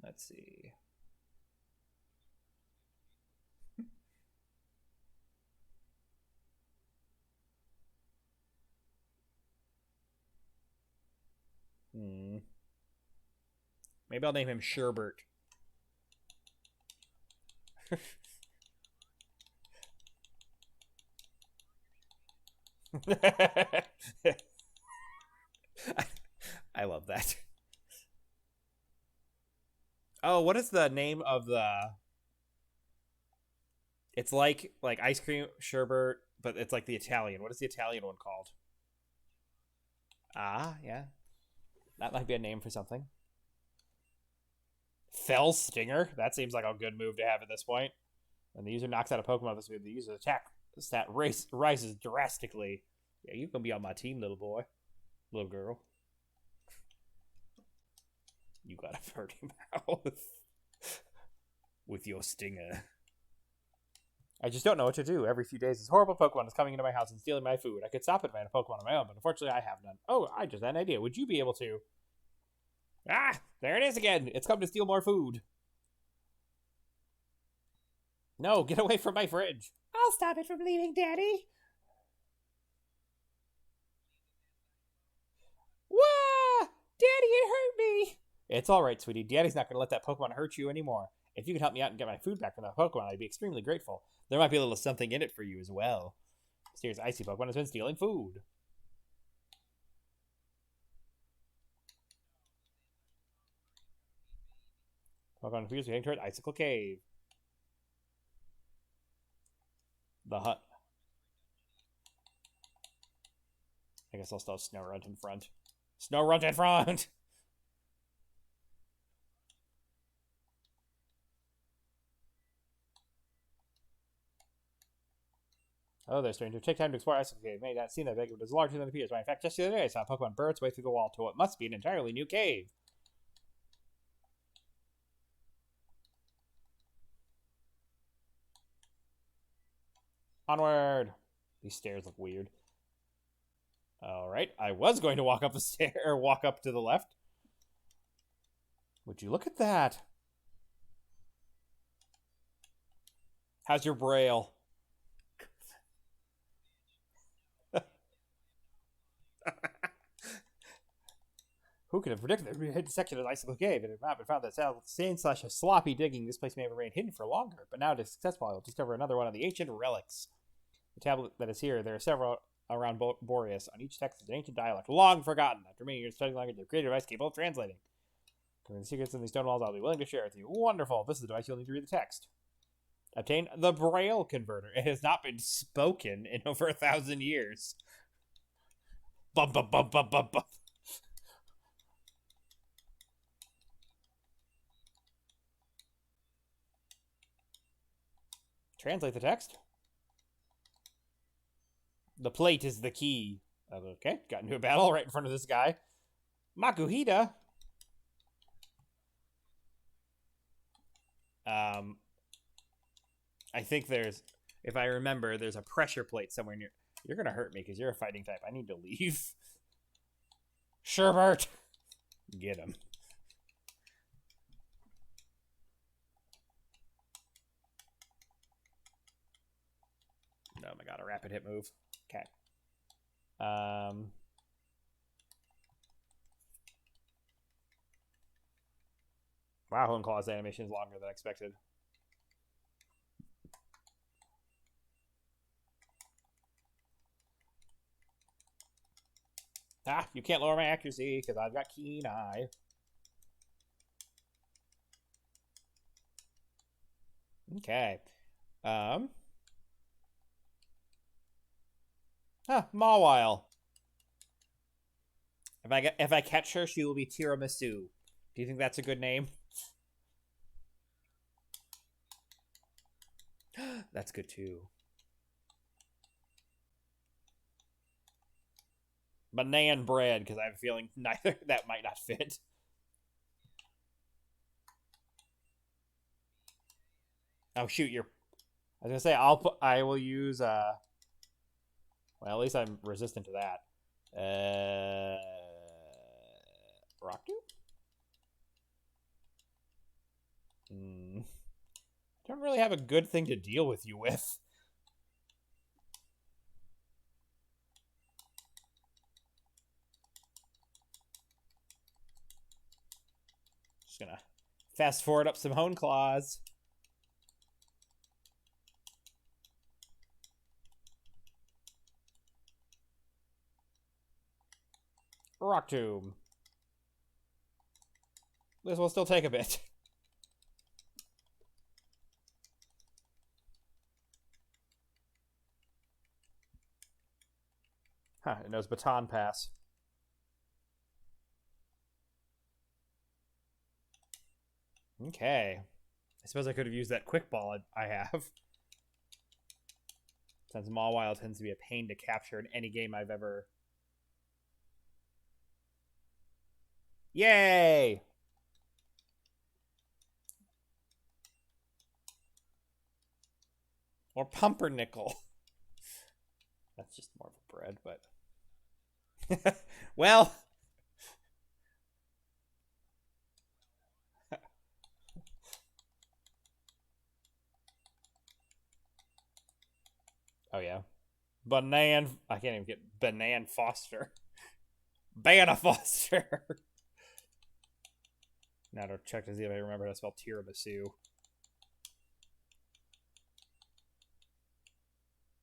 Let's see. Maybe I'll name him Sherbert. I love that. Oh, what is the name of the... It's like ice cream sherbet, but it's like the Italian. What is the Italian one called? Ah, yeah. That might be a name for something. Fell Stinger? That seems like a good move to have at this point. When the user knocks out a Pokemon this move, the user's attack stat rises drastically. Yeah, you can be on my team, little boy. Little girl. You got a dirty mouth. With your stinger. I just don't know what to do. Every few days, this horrible Pokemon is coming into my house and stealing my food. I could stop it if I had a Pokemon of my own, but unfortunately I have none. Oh, I just had an idea. Would you be able to... Ah! There it is again! It's come to steal more food. No, get away from my fridge. I'll stop it from leaving, Daddy. Wah! Daddy, it hurt me! It's alright, sweetie. Daddy's not going to let that Pokemon hurt you anymore. If you could help me out and get my food back from that Pokemon, I'd be extremely grateful. There might be a little something in it for you as well. Mysterious icy Pokemon has been stealing food. Pokemon confused, heading toward Icicle Cave. The hut. I guess I'll still have Snorunt in front. Snorunt in front! Oh, there, stranger. Take time to explore Icicle Cave. May not seem that big, but it's larger than it appears. But in fact, just the other day, I saw a Pokemon burrow its way through the wall to what must be an entirely new cave. Onward! These stairs look weird. Alright, I was going to walk up the stair, or walk up to the left. Would you look at that? How's your braille? Who could have predicted that we hit the section of the icicle cave? It had not been found that sane slash sloppy digging, this place may have remained hidden for longer. But now, to successful, I will discover another one of the ancient relics. The tablet that is here, there are several around Boreas. On each text is an ancient dialect, long forgotten. After many years studying language, the creative device capable of translating. The secrets in these stone walls, I'll be willing to share with you. Wonderful. This is the device you'll need to read the text. Obtain the Braille converter. It has not been spoken in over 1,000 years. Bum, bum, bum, bum, bum, bum. Translate the text. The plate is the key. Okay, got into a battle right in front of this guy. Makuhita. I think there's, if I remember, there's a pressure plate somewhere near. You're gonna hurt me because you're a fighting type. I need to leave. Sherbert! Get him. Oh my god, a rapid hit move. Okay. Wow, Hoonclaw's animation is longer than expected. Ah, you can't lower my accuracy because I've got keen eye. Okay. Mawile. If I catch her, she will be Tiramisu. Do you think that's a good name? That's good too. Banana bread, because I have a feeling neither that might not fit. Oh shoot, I was gonna say I will use well, at least I'm resistant to that. Rock don't really have a good thing to deal with you with. Just gonna fast forward up some Hone Claws. Rock Tomb. This will still take a bit. Huh, it knows Baton Pass. Okay. I suppose I could have used that quick ball I have. Since Mawile tends to be a pain to capture in any game I've ever... Yay! Or pumpernickel. That's just more of a bread, but... well... oh, yeah. I can't even get Banan Foster. Banana Foster! Now to check to see if I remember how to spell tiramisu.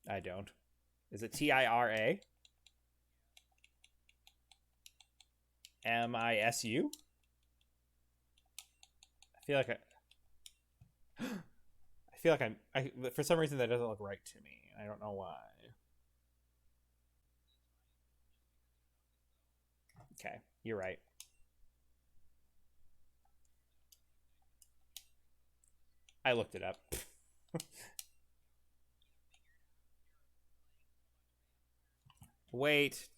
I don't. Is it Tira? Misu? I feel like I feel like for some reason that doesn't look right to me. I don't know why. Okay, you're right. I looked it up. Wait.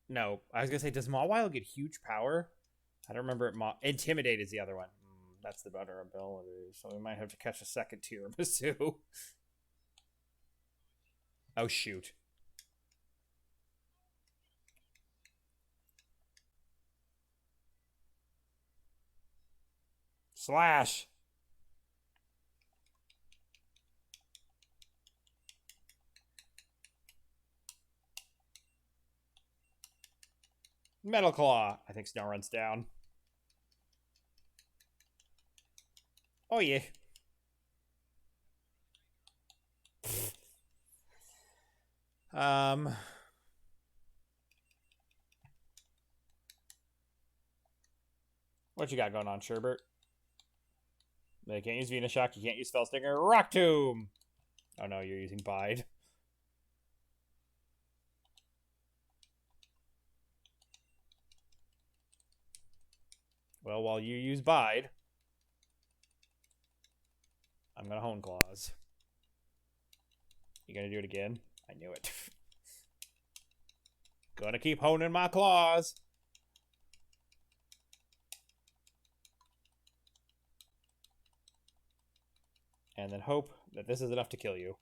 No, I was gonna say, does Mawile get huge power? I don't remember it. Intimidate is the other one. That's the better ability, so we might have to catch a second tiramisu. Oh shoot. Slash. Metal Claw. I think Snow runs down. Oh, yeah. Um... What you got going on, Sherbert? They can't use Venus Shock. You can't use Spell Stinger. Rock Tomb! Oh no, you're using Bide. Well, while you use Bide, I'm gonna Hone Claws. You gonna do it again? I knew it. Gonna keep honing my claws. And then hope that this is enough to kill you.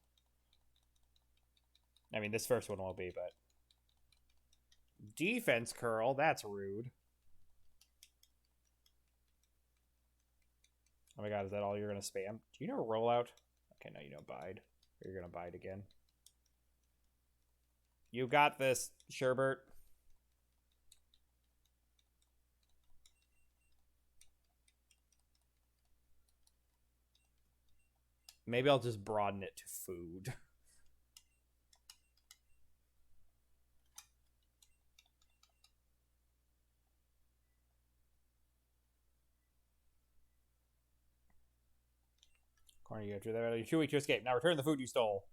I mean, this first one won't be, but... Defense Curl? That's rude. Oh my god, is that all you're gonna spam? Do you know Rollout? Okay, no, you know Bide. Or you're gonna Bide again. You got this, Sherbert. Maybe I'll just broaden it to food. Corner, you after that. You're too weak to escape. Now return the food you stole.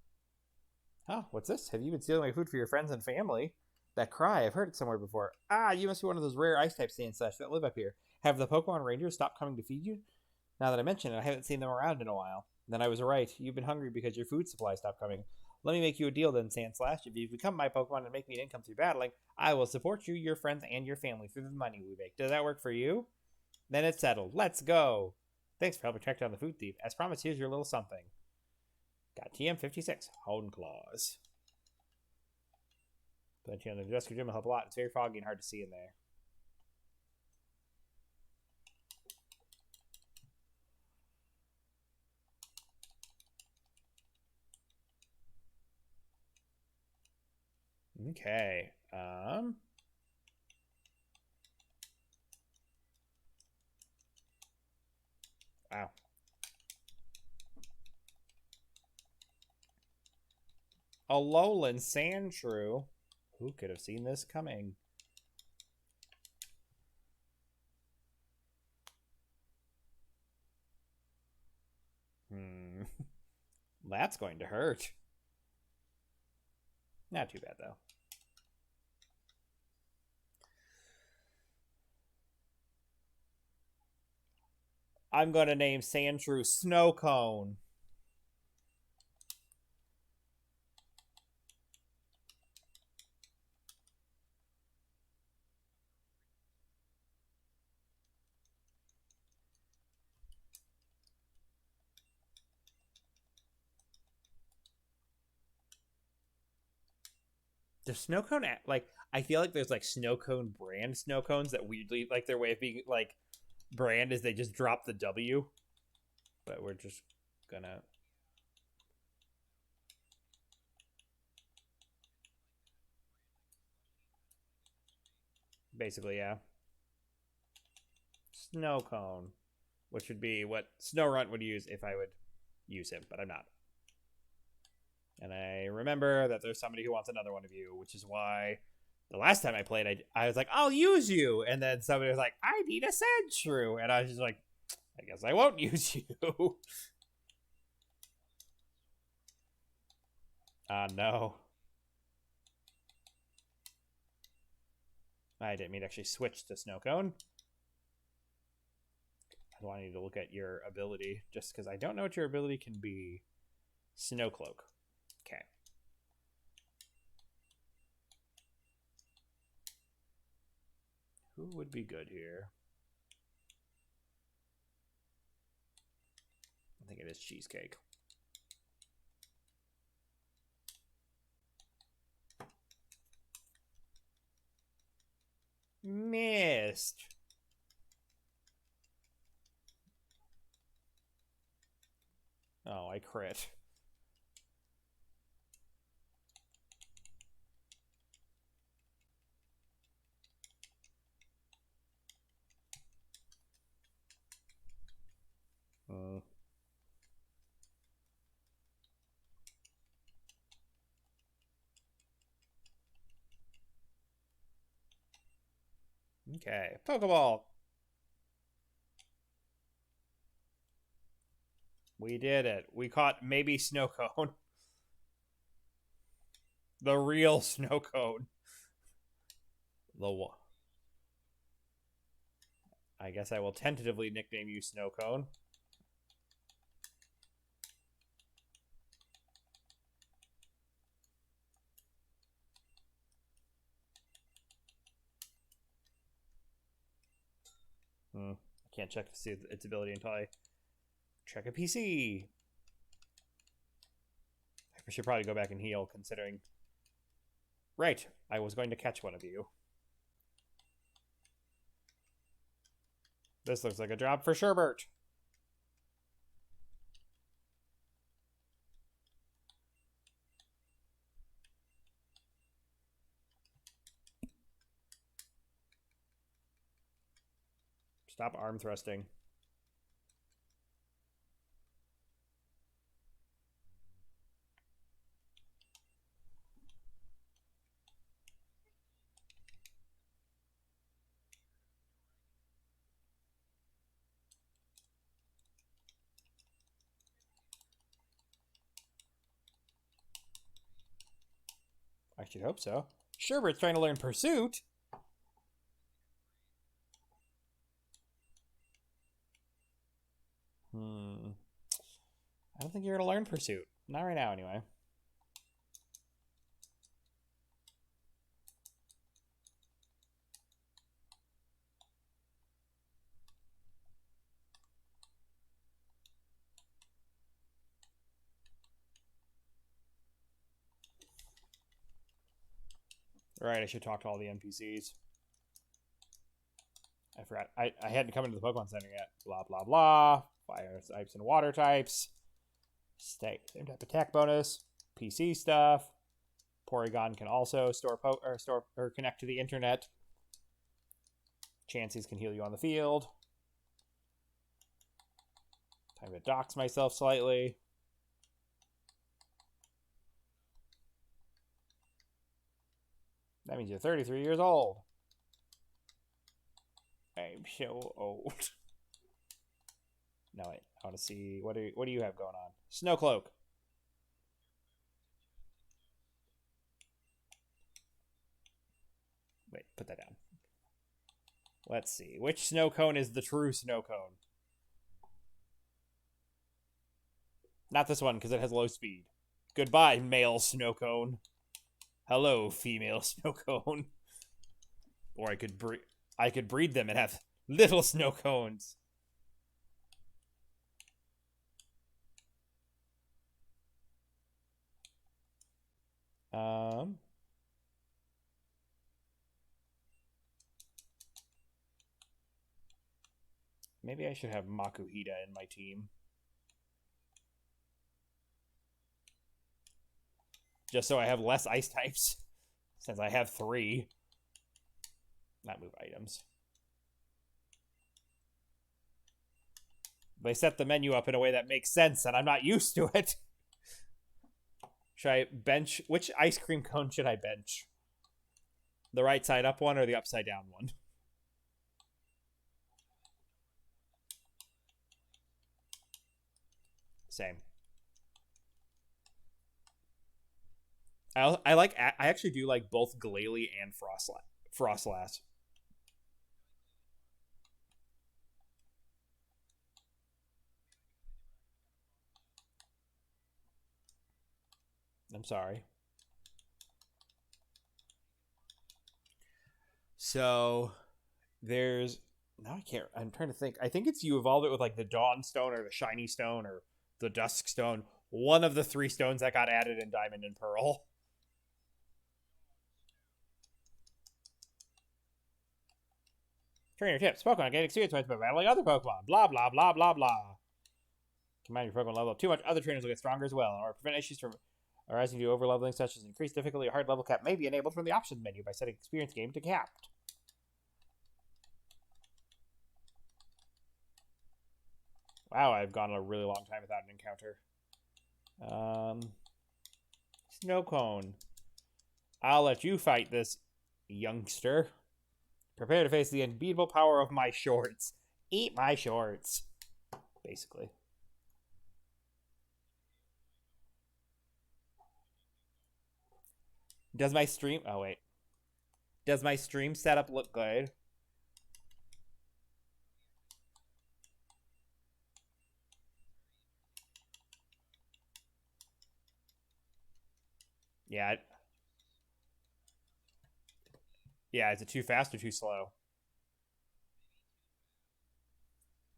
Huh, what's this? Have you been stealing my food for your friends and family? That cry, I've heard it somewhere before. Ah, you must be one of those rare ice-type Sandslash that live up here. Have the Pokemon Rangers stopped coming to feed you? Now that I mention it, I haven't seen them around in a while. Then I was right. You've been hungry because your food supply stopped coming. Let me make you a deal then, Sandslash. If you become my Pokemon and make me an income through battling, I will support you, your friends, and your family through the money we make. Does that work for you? Then it's settled. Let's go. Thanks for helping track down the food thief. As promised, here's your little something. Got TM56. Hone Claws. But you know, the rescue gym will help a lot. It's very foggy and hard to see in there. Okay. Wow. Alolan Sandshrew. Who could have seen this coming? That's going to hurt. Not too bad, though. I'm going to name Sandshrew Snow Cone. The snow cone, like, I feel like there's like snow cone brand snow cones that weirdly, like, their way of being like brand is they just drop the W. But we're just gonna. Basically, yeah. Snow cone, which would be what Snorunt would use if I would use him, but I'm not. And I remember that there's somebody who wants another one of you, which is why the last time I played, I was like, I'll use you. And then somebody was like, I need a Sandshrew. And I was just like, I guess I won't use you. No. I didn't mean to actually switch to Snowcone. I wanted to look at your ability, just because I don't know what your ability can be. Snowcloak. Okay. Who would be good here? I think it is Cheesecake. Missed. Oh, I crit. Okay. Pokeball. We did it. We caught maybe snow cone. The real snow cone. The one. I guess I will tentatively nickname you Snow Cone. I can't check to see its ability until I check a PC. I should probably go back and heal, considering... Right, I was going to catch one of you. This looks like a job for Sherbert. Stop arm thrusting. I should hope so. Sherbert's trying to learn Pursuit. I don't think you're going to learn Pursuit. Not right now, anyway. Right, I should talk to all the NPCs. I forgot. I hadn't come into the Pokemon Center yet. Blah, blah, blah. Fire types and water types. Same type attack bonus. PC stuff. Porygon can also store or connect to the internet. Chanseys can heal you on the field. Time to dox myself slightly. That means you're 33 years old. I'm so old. No, wait. I want to see what do you have going on? Snowcloak. Wait, put that down. Let's see. Which snow cone is the true snow cone? Not this one, because it has low speed. Goodbye, male snow cone. Hello, female snow cone. Or I could breed them and have little snow cones. Maybe I should have Makuhita in my team. Just so I have less ice types. Since I have 3. Not move items. They set the menu up in a way that makes sense, and I'm not used to it. Should I bench? Which ice cream cone should I bench? The right side up one or the upside down one? Same. I actually do like both Glalie and Frostlass. I'm sorry. So there's now I can't. I'm trying to think. I think it's you evolved it with like the Dawn Stone or the Shiny Stone or the Dusk Stone. One of the 3 stones that got added in Diamond and Pearl. Trainer tips. Pokemon gain experience points by battling other Pokemon. Blah, blah, blah, blah, blah. Combine your Pokemon level up too much. Other trainers will get stronger as well. Or prevent issues from arising due to overleveling, such as increased difficulty or hard level cap, may be enabled from the options menu by setting experience game to capped. Wow, I've gone a really long time without an encounter. Snow Cone. I'll let you fight this youngster. Prepare to face the unbeatable power of my shorts. Eat my shorts. Basically. Does my stream... Oh, wait. Does my stream setup look good? Yeah. Yeah, is it too fast or too slow?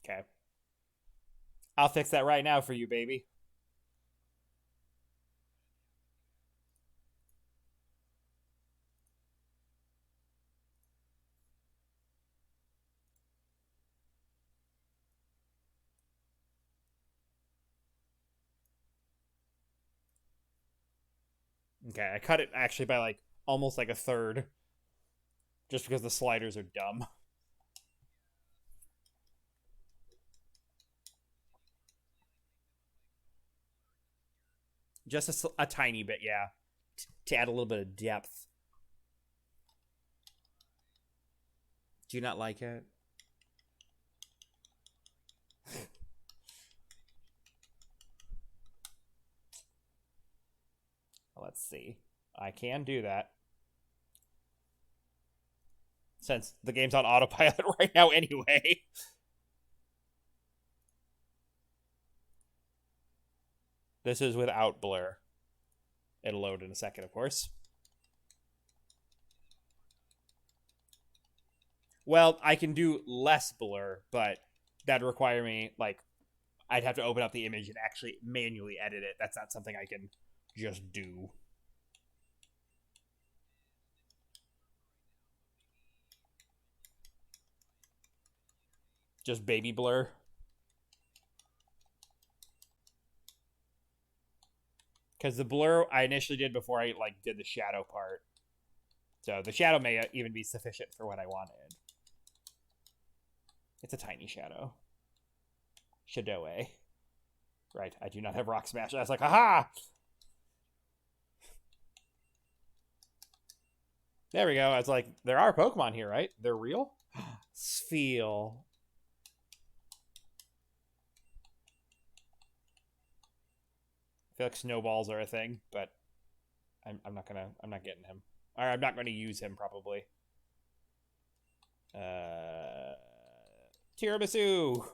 Okay. I'll fix that right now for you, baby. Okay, I cut it actually by like almost like a third. Just because the sliders are dumb. Just a tiny bit, yeah. To add a little bit of depth. Do you not like it? Let's see. I can do that. Since the game's on autopilot right now anyway. This is without blur. It'll load in a second, of course. Well, I can do less blur, but that'd require me, like, I'd have to open up the image and actually manually edit it. That's not something I can just do. Just baby blur. Because the blur I initially did before I like did the shadow part. So the shadow may even be sufficient for what I wanted. It's a tiny shadow. Shadow-A. Right, I do not have Rock Smash. I was like, haha! There we go. I was like, there are Pokemon here, right? They're real? Spheal. I feel like snowballs are a thing, but I'm not getting him. Or I'm not gonna use him probably. Tiramisu!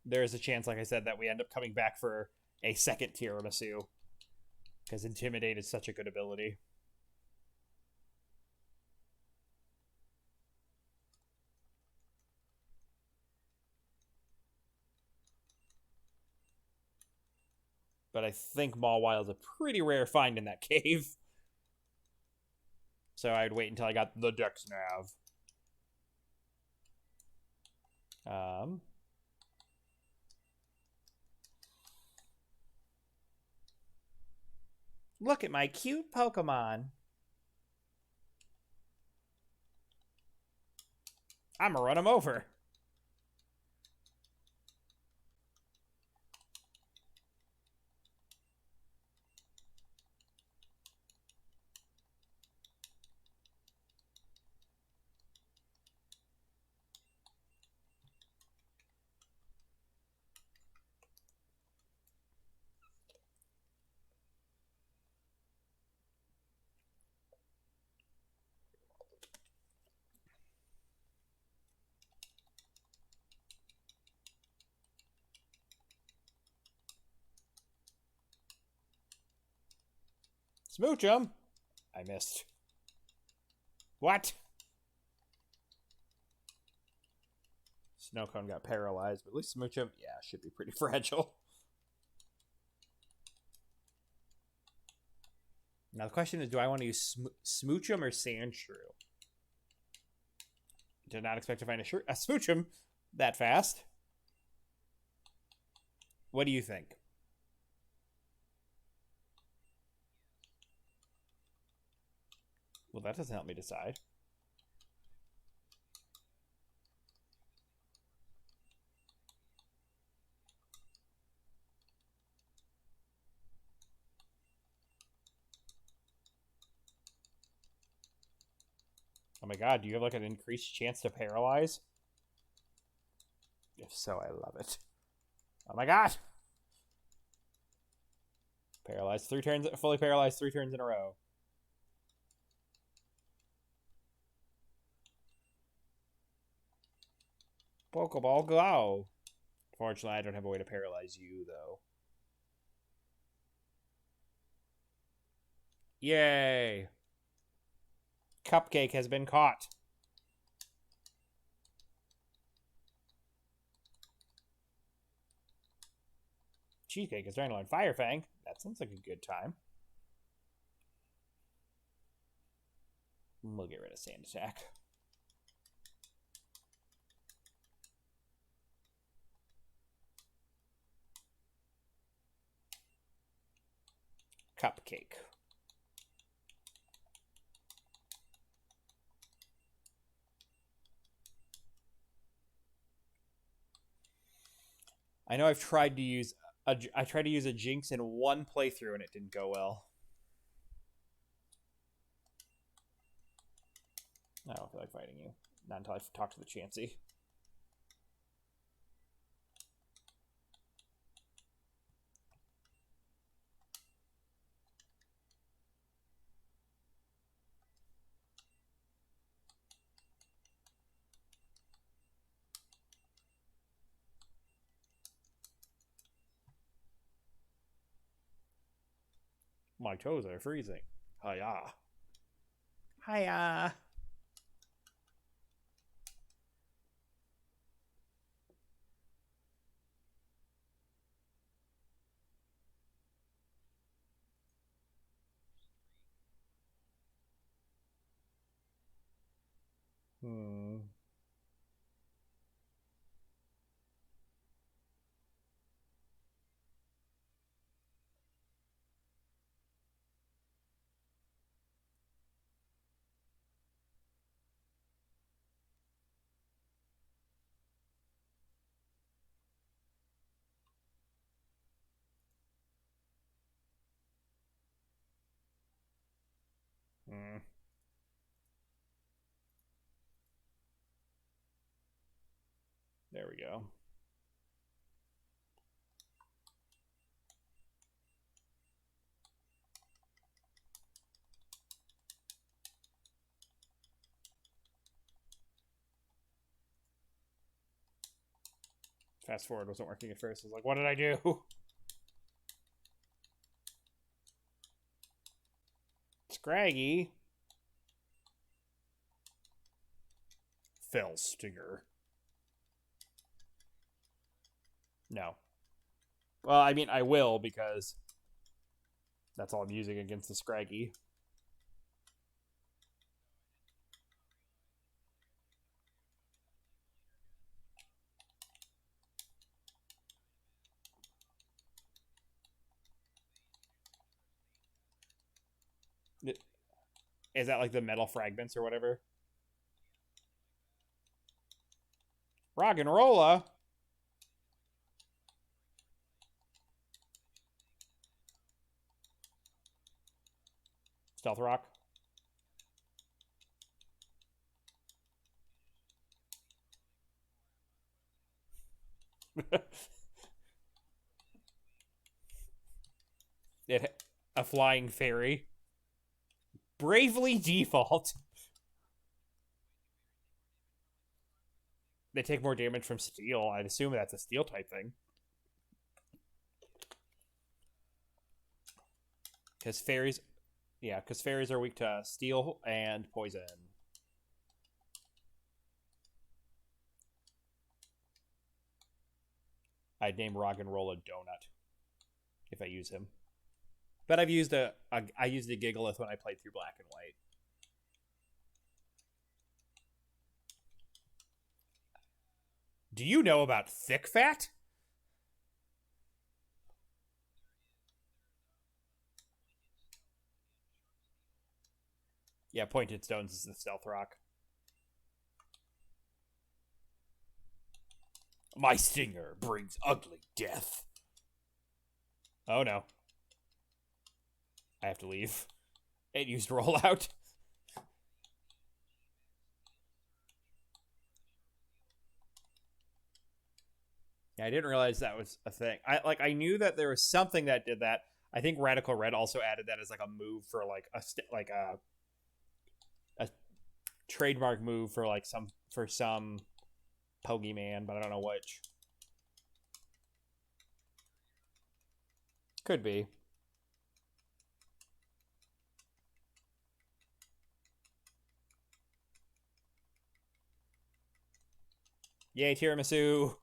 There is a chance, like I said, that we end up coming back for a second tiramisu. Because Intimidate is such a good ability. But I think Mawile is a pretty rare find in that cave. So I'd wait until I got the Dex Nav. Look at my cute Pokemon. I'm gonna run him over. Smooch him. I missed. What? Snowcone got paralyzed, but at least Smooch him, yeah, should be pretty fragile. Now the question is, do I want to use Smoochum or Sandshrew? Did not expect to find a Smoochum that fast. What do you think? Well, that doesn't help me decide. Oh my god, do you have like an increased chance to paralyze? If so, I love it. Oh my god! Paralyzed 3 turns, fully paralyzed 3 turns in a row. Pokeball go! Fortunately, I don't have a way to paralyze you, though. Yay! Cupcake has been caught. Cheesecake is trying to learn Fire Fang. That sounds like a good time. We'll get rid of Sand Attack. Cupcake. I know I've tried to use I tried to use a Jinx in one playthrough and it didn't go well. I don't feel like fighting you. Not until I talk to the Chansey. My toes are freezing. Hiya. Hiya. Hmm. Hmm. There we go. Fast forward wasn't working at first. I was like, what did I do? Scraggy. Fell Stinger. No. Well, I mean, I will because that's all I'm using against the Scraggy. Is that like the metal fragments or whatever? Rock and Rolla. Stealth Rock. It a flying fairy. Bravely Default. They take more damage from steel. I'd assume that's a steel type thing. Because fairies, yeah, because fairies are weak to steel and poison. I'd name Rock and Roll a donut if I use him. But I've used I used a Gigalith when I played through Black and White. Do you know about Thick Fat? Yeah, pointed stones is the stealth rock. My stinger brings ugly death. Oh no. I have to leave. It used rollout. Yeah, I didn't realize that was a thing. I knew that there was something that did that. I think Radical Red also added that as like a move for like a trademark move for like some Pokemon, but I don't know which. Could be. Yay, tiramisu.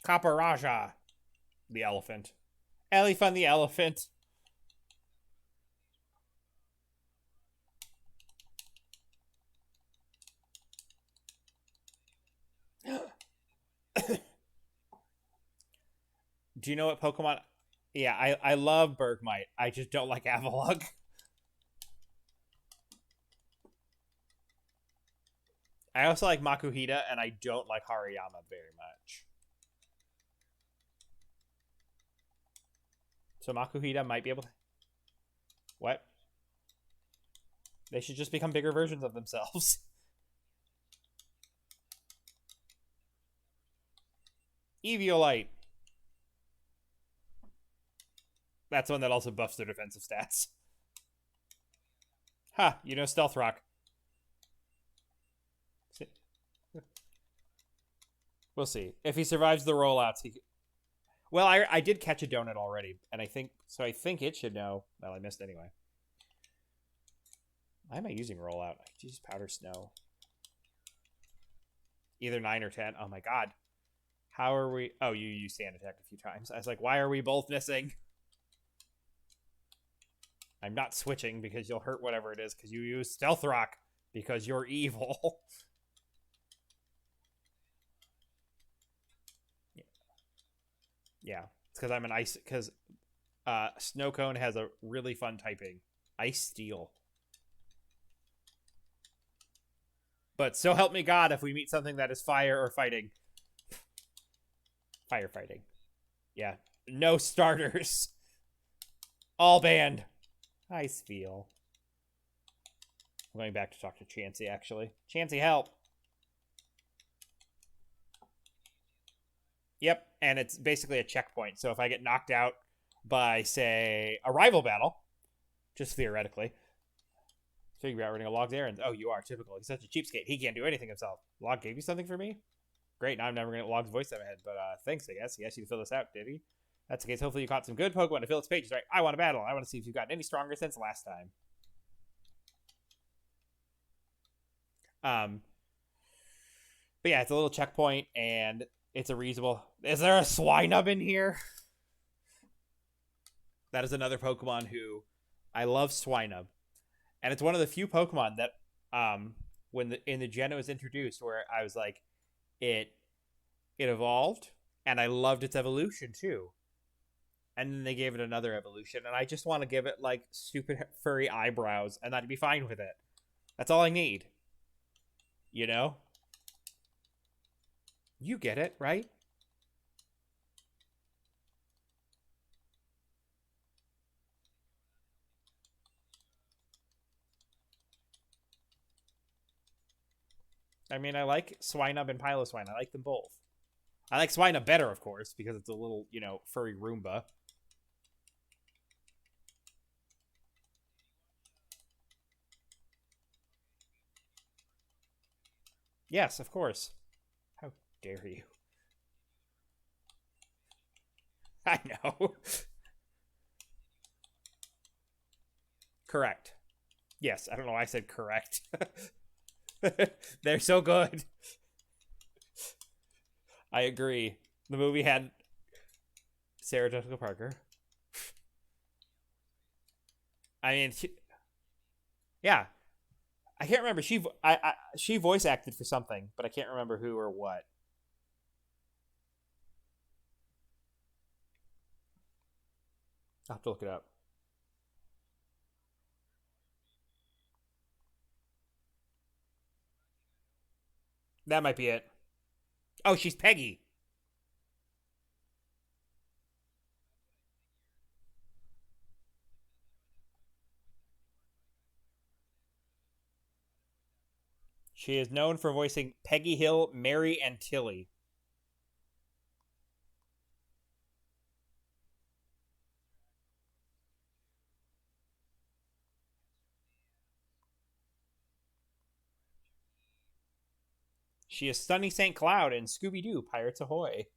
Kaparaja, the elephant. Elephant the elephant. Do you know what Pokemon? Yeah, I love Bergmite. I just don't like Avalugg. I also like Makuhita, and I don't like Hariyama very much. So Makuhita might be able to. What? They should just become bigger versions of themselves. Eviolite. That's one that also buffs their defensive stats. Ha, you know Stealth Rock. We'll see. If he survives the rollouts, he. Well, I did catch a donut already, and I think it should know. Well, I missed anyway. Why am I using rollout? I use powder snow. Either 9 or 10. Oh my god. How are we? Oh, you used sand attack a few times. I was like, why are we both missing? I'm not switching because you'll hurt whatever it is because you use Stealth Rock because you're evil. Yeah, it's because I'm an ice. Because Snow Cone has a really fun typing, Ice Steel. But so help me God, if we meet something that is fire or fighting, firefighting. Yeah, no starters. All banned. Ice Feel. I'm going back to talk to Chansey, actually. Chansey, help. Yep, and it's basically a checkpoint. So if I get knocked out by, say, a rival battle, just theoretically, figure out running a Log's errands. Oh, you are typical. He's such a cheapskate. He can't do anything himself. Log gave you something for me? Great, now I'm never going to get Log's voice in my head. But thanks, I guess. He asked you to fill this out, did he? That's the case. Hopefully you caught some good Pokemon to fill its pages, right? I want a battle. I want to see if you've gotten any stronger since last time. But yeah, it's a little checkpoint, and it's a reasonable. Is there a Swinub in here? That is another Pokemon who I love Swinub, and it's one of the few Pokemon that when in the gen it was introduced, where I was like, it evolved, and I loved its evolution too. And then they gave it another evolution, and I just want to give it like stupid furry eyebrows, and I'd be fine with it. That's all I need. You know? You get it, right? I mean, I like Swinub and Piloswine. I like them both. I like Swinub better, of course, because it's a little, furry Roomba. Yes, of course. How dare you? I know. Correct. Yes, I don't know why I said correct. They're so good. I agree. The movie had Sarah Jessica Parker. I mean, yeah. I can't remember. She voice acted for something, but I can't remember who or what. I'll have to look it up. That might be it. Oh, she's Peggy. She is known for voicing Peggy Hill, Mary, and Tilly. She is Sunny St. Cloud in Scooby Doo Pirates Ahoy.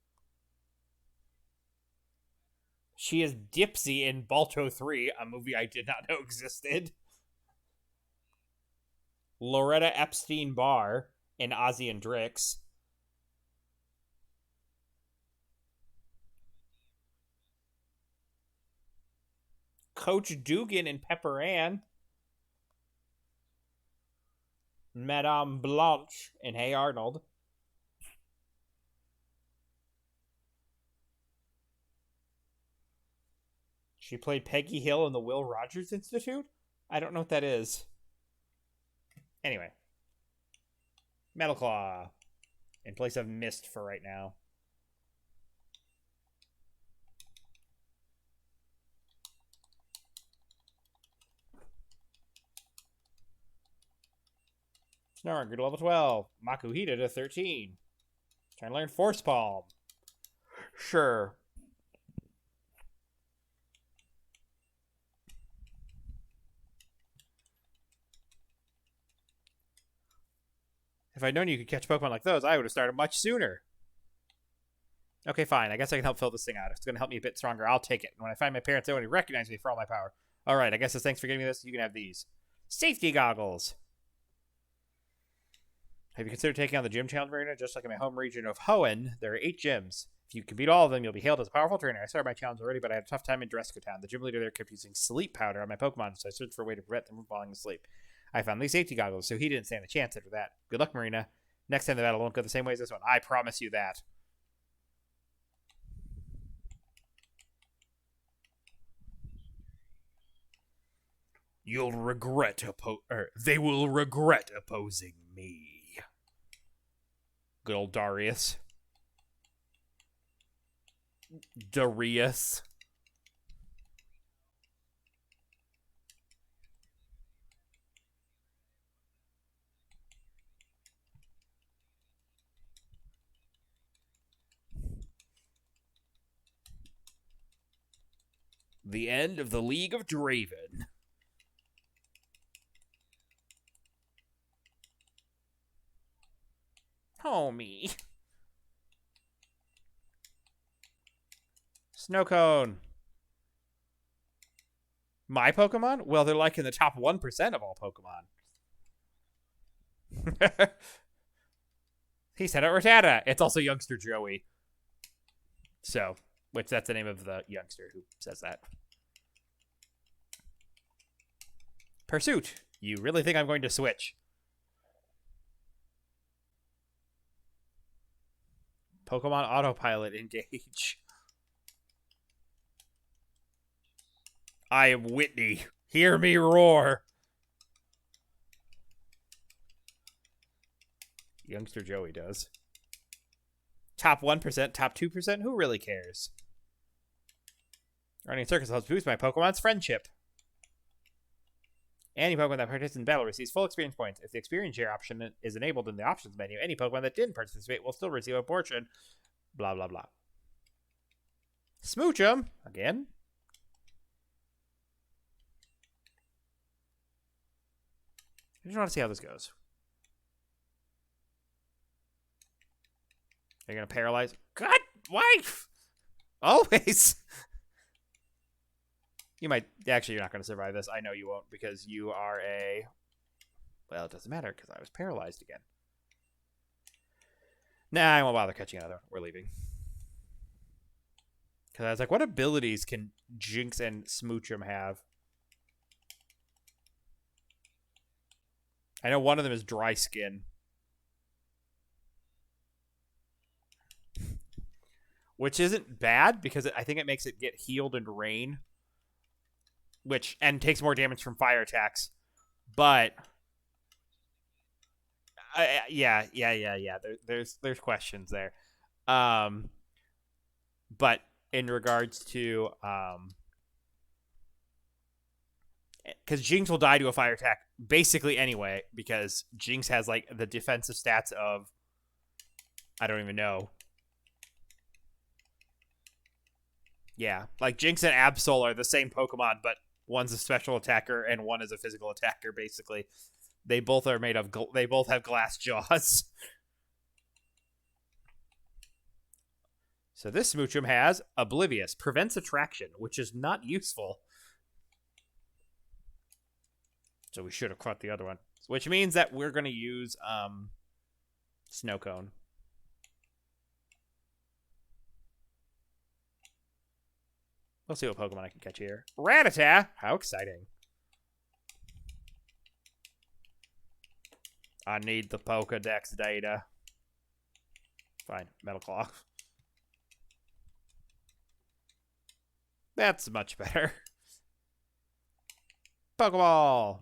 She is Dipsy in Balto 3, a movie I did not know existed. Loretta Epstein Barr in Ozzy and Drix. Coach Dugan in Pepper Ann. Madame Blanche in Hey Arnold. She played Peggy Hill in the Will Rogers Institute? I don't know what that is. Anyway. Metal Claw. In place of Mist for right now. Snorg to level 12. Makuhita to 13. Trying to learn Force Palm. Sure. If I'd known you could catch Pokemon like those, I would have started much sooner. Okay, fine. I guess I can help fill this thing out. If it's going to help me a bit stronger, I'll take it. And when I find my parents, they won't recognize me for all my power. All right, I guess as thanks for giving me this, you can have these. Safety goggles. Have you considered taking on the gym challenge arena? Just like in my home region of Hoenn, there are 8 gyms. If you can beat all of them, you'll be hailed as a powerful trainer. I started my challenge already, but I had a tough time in Dresco Town. The gym leader there kept using sleep powder on my Pokemon, so I searched for a way to prevent them from falling asleep. I found these safety goggles, so he didn't stand a chance after that. Good luck, Marina. Next time the battle won't go the same way as this one. I promise you that. You'll regret they will regret opposing me. Good old Darius. Darius. The end of the League of Draven. Homie. Snowcone. My Pokemon? Well, they're like in the top 1% of all Pokemon. He said it Rattata. It's also Youngster Joey. So, which that's the name of the youngster who says that. Pursuit. You really think I'm going to switch? Pokemon Autopilot engage. I am Whitney. Hear me roar. Youngster Joey does. Top 1%, top 2%? Who really cares? Running Circus helps boost my Pokemon's friendship. Any Pokemon that participates in battle receives full experience points. If the experience share option is enabled in the options menu, any Pokemon that didn't participate will still receive a portion. Blah, blah, blah. Smooch 'em. Again. I just want to see how this goes. Are you going to paralyze? God, wife! Always! You might... Actually, you're not going to survive this. I know you won't because you are a... Well, it doesn't matter because I was paralyzed again. Nah, I won't bother catching another one. We're leaving. Because I was like, what abilities can Jinx and Smoochum have? I know one of them is Dry Skin. Which isn't bad because I think it makes it get healed in rain. and takes more damage from fire attacks. But yeah. There's questions there. Um, but in regards to because Jinx will die to a fire attack basically anyway, because Jinx has like the defensive stats of I don't even know. Yeah, like Jinx and Absol are the same Pokemon, but one's a special attacker and one is a physical attacker. Basically, they both are made of. They both have glass jaws. So this Smoochum has Oblivious, prevents attraction, which is not useful. So we should have caught the other one, which means that we're going to use Snow Cone. We'll see what Pokemon I can catch here. Rattata! How exciting. I need the Pokedex data. Fine. Metal Claw. That's much better. Pokeball!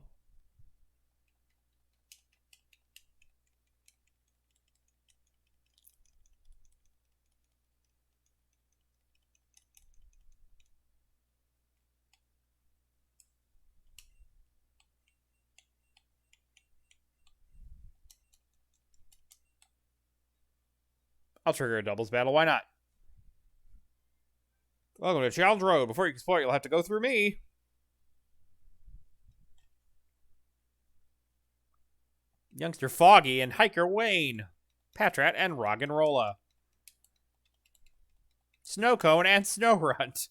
I'll trigger a doubles battle. Why not? Welcome to Challenge Road. Before you explore, you'll have to go through me. Youngster Foggy and Hiker Wayne. Patrat and Roggenrola. Snow Cone and Snowrunt.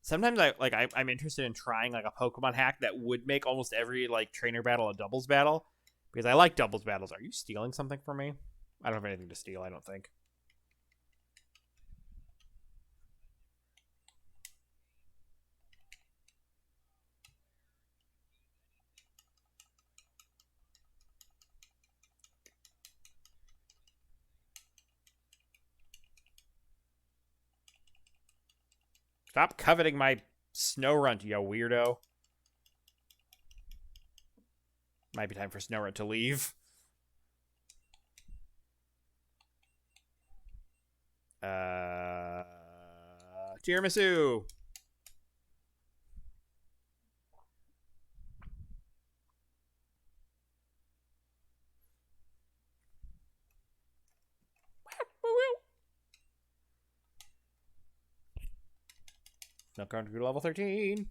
Sometimes I'm interested in trying like a Pokemon hack that would make almost every like trainer battle a doubles battle, because I like doubles battles. Are you stealing something from me? I don't have anything to steal, I don't think. Stop coveting my Snowrunt, you weirdo. Might be time for Snowrunt to leave. Tiramisu. Snowcone grew to level 13.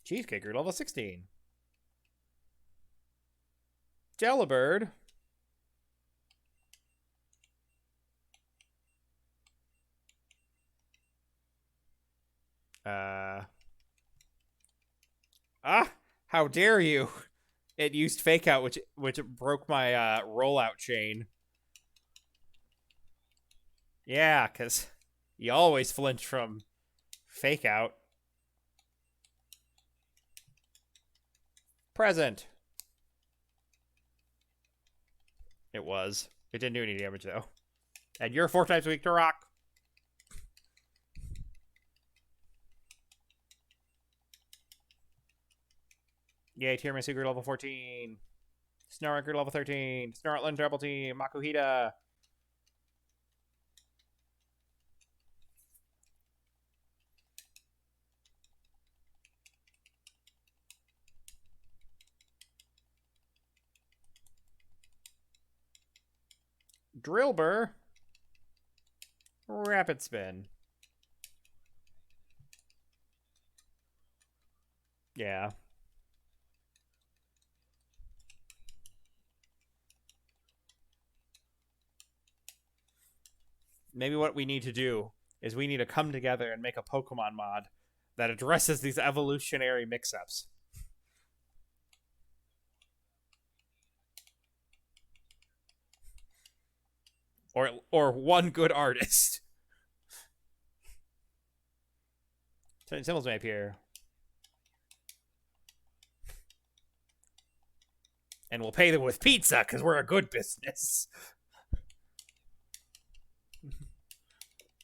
Cheesecake grew to level 16. Delibird. How dare you? It used Fake Out, which broke my rollout chain. Yeah, because you always flinch from Fake Out. Present. It was. It didn't do any damage, though. And you're 4 times weak to rock. Yay, Tiramisu grew level 14. Snorunt grew level 13. Snortland Double Team. Makuhita. Drillbur. Rapid Spin. Yeah. Maybe what we need to do is we need to come together and make a Pokemon mod that addresses these evolutionary mix-ups. Or one good artist. Symbols may appear. And we'll pay them with pizza because we're a good business.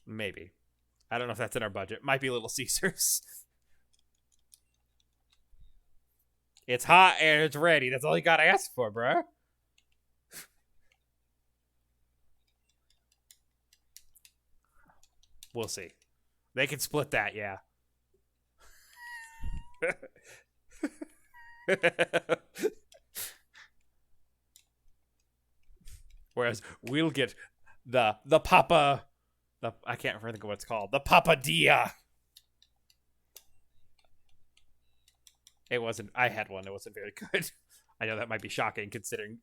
Maybe. I don't know if that's in our budget. Might be Little Caesars. It's hot and it's ready. That's all you gotta ask for, bro. We'll see. They can split that, yeah. Whereas we'll get the Papa. I can't remember what it's called. The Papadilla. It wasn't. I had one. It wasn't very good. I know that might be shocking considering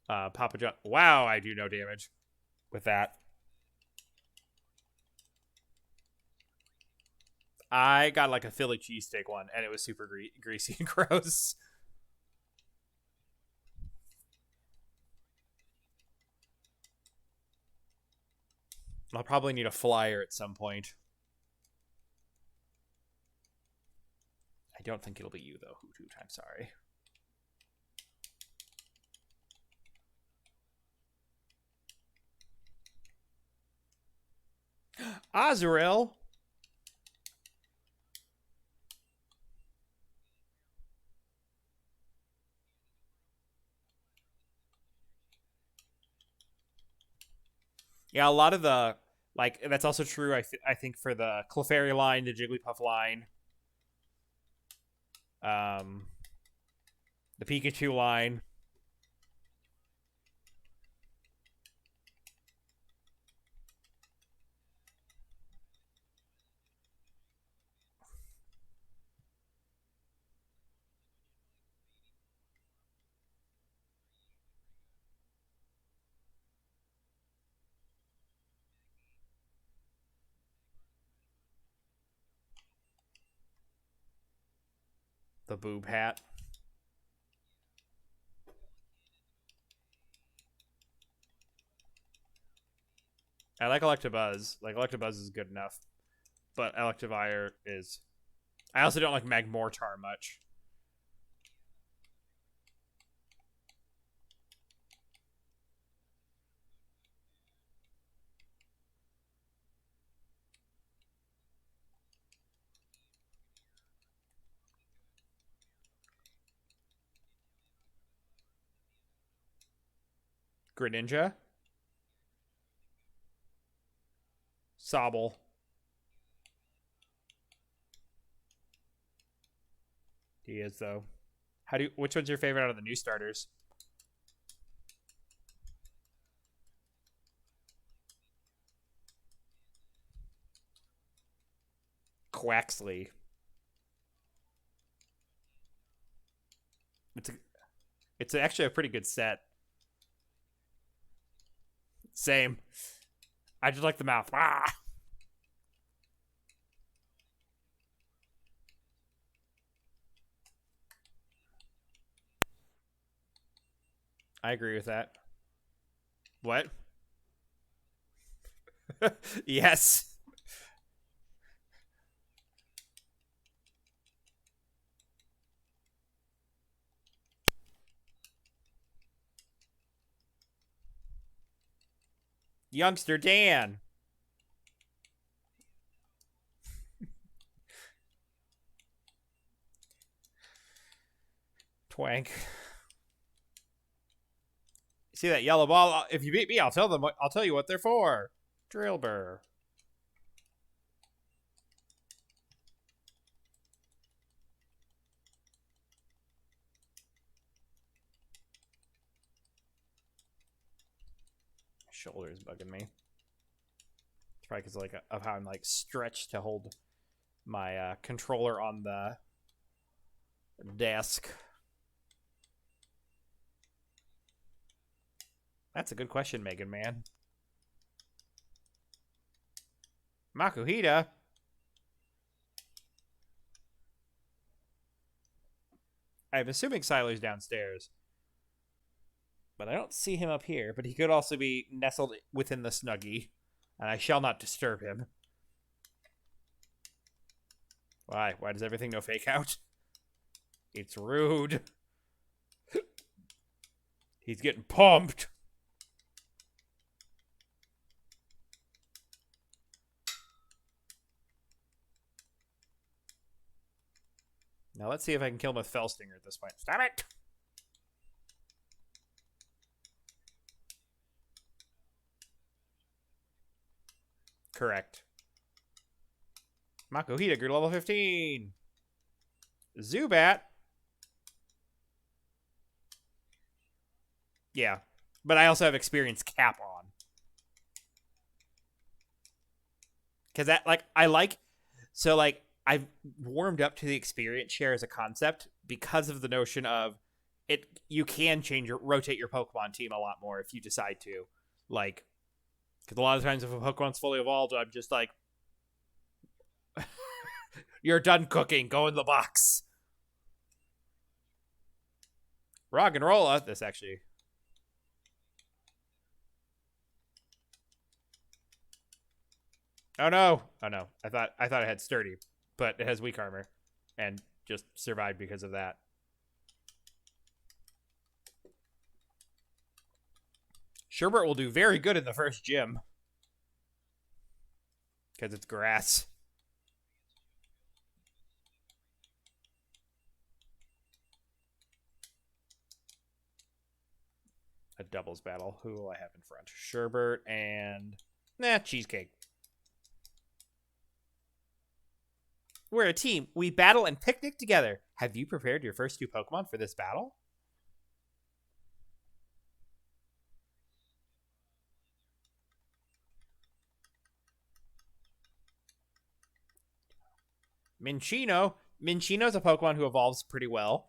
Papa John. Wow, I do no damage with that. I got like a Philly cheesesteak one, and it was super greasy and gross. I'll probably need a flyer at some point. I don't think it'll be you, though, Hoot Hoot. I'm sorry. Azrael. Yeah, a lot of the, like, that's also true, I think, for the Clefairy line, the Jigglypuff line, the Pikachu line. The boob hat. I like Electabuzz. Like, Electabuzz is good enough. But Electivire is... I also don't like Magmortar much. Greninja. Sobble. He is, though. Which one's your favorite out of the new starters? Quaxley. It's actually a pretty good set. Same. I just like the mouth. Ah! I agree with that. What? Yes. Youngster Dan. Twank. See that yellow ball? If you beat me, I'll tell you what they're for. Drillbur. My shoulder is bugging me. It's probably because of how I'm like stretched to hold my controller on the desk. That's a good question, Megan, man. Makuhita? I'm assuming Siler's downstairs. But I don't see him up here. But he could also be nestled within the Snuggie. And I shall not disturb him. Why? Why does everything know fake out? It's rude. He's getting pumped. Now let's see if I can kill him with Fellstinger at this point. Stop it! Correct. Makuhita grew to level 15. Zubat. Yeah. But I also have experience cap on. Because that, like, I like... So, like, I've warmed up to the experience share as a concept because of the notion of it. You can rotate your Pokemon team a lot more if you decide to. Like, because a lot of times if a Pokemon's fully evolved, I'm just like, you're done cooking. Go in the box. Rock and roll. This actually. Oh no! Oh no! I thought it had sturdy, but it has weak armor, and just survived because of that. Sherbert will do very good in the first gym because it's grass. A doubles battle. Who will I have in front? Sherbert and Cheesecake. We're a team. We battle and picnic together. Have you prepared your first two Pokemon for this battle? Minccino. Minccino's a Pokemon who evolves pretty well.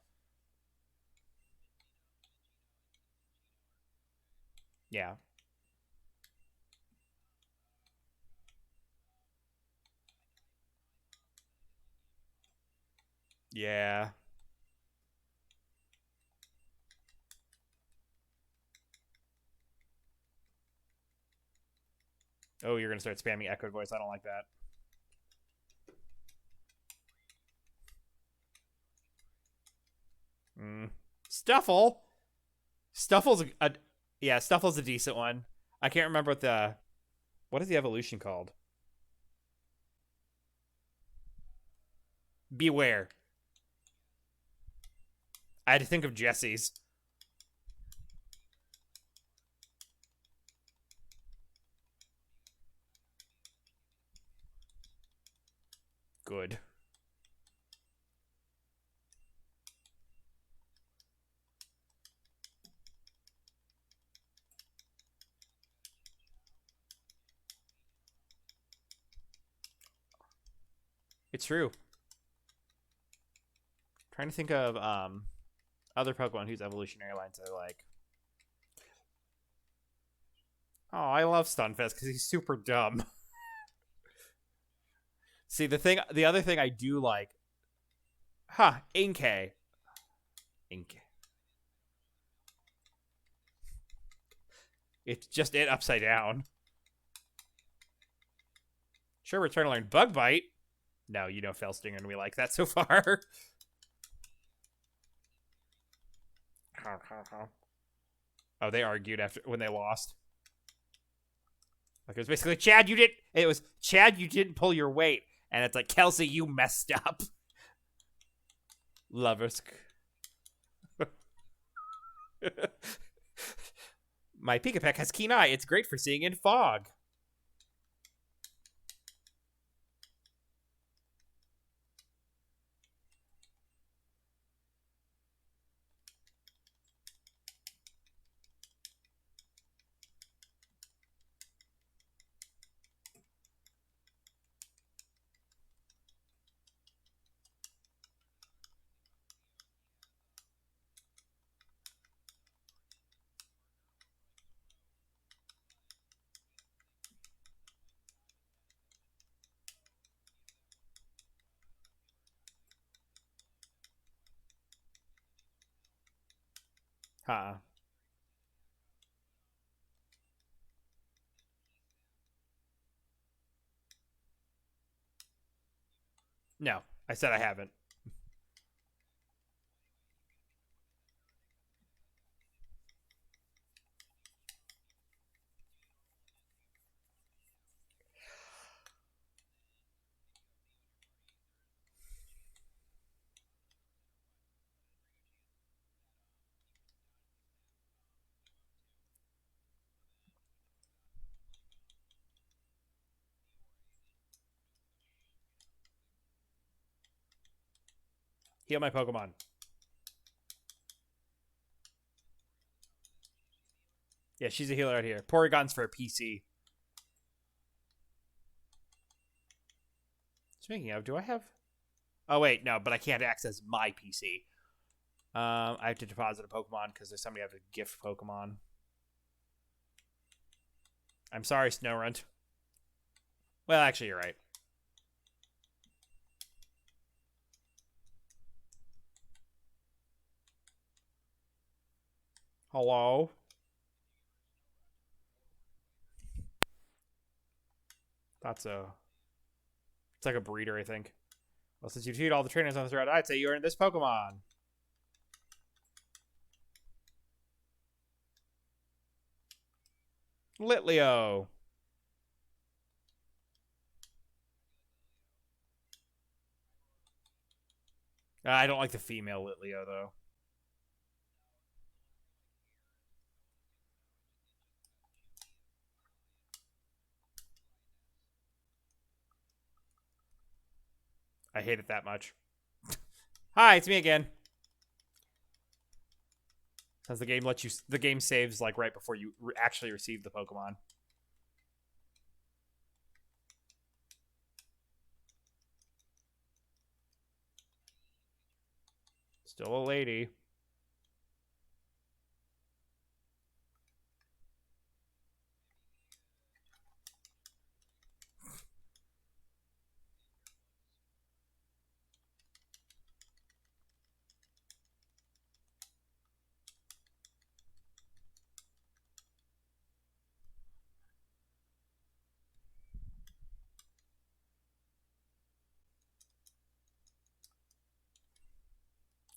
Yeah. Yeah. Oh, you're going to start spamming Echoed Voice. I don't like that. Stuffle. Stuffle's yeah, Stuffle's a decent one. I can't remember what is the evolution called? Beware. I had to think of Jesse's. Good. It's true. Trying to think of other Pokemon whose evolutionary lines I like. Oh, I love Stunfisk because he's super dumb. See, the other thing I do like, Inkay. Inkay. It's just it upside down. Sure, we're trying to learn Bug Bite. No, you know Fellstinger, and we like that so far. Oh, they argued when they lost. Like, it was basically, Chad, you didn't pull your weight. And it's like, Kelsey, you messed up. Lovers. My Pikachu has keen eye. It's great for seeing in fog. Huh. No. I said I haven't. Heal my Pokemon. Yeah, she's a healer out here. Porygon's for a PC. Speaking of, do I have... Oh, wait, no, but I can't access my PC. I have to deposit a Pokemon because there's somebody I have to gift Pokemon. I'm sorry, Snowrunt. Well, actually, you're right. Hello? That's a... It's like a breeder, I think. Well, since you defeated all the trainers on this route, I'd say you earned this Pokemon. Litleo. I don't like the female Litleo, though. I hate it that much. Hi, it's me again. Since the game lets you, the game saves like right before you actually receive the Pokemon. Still a lady.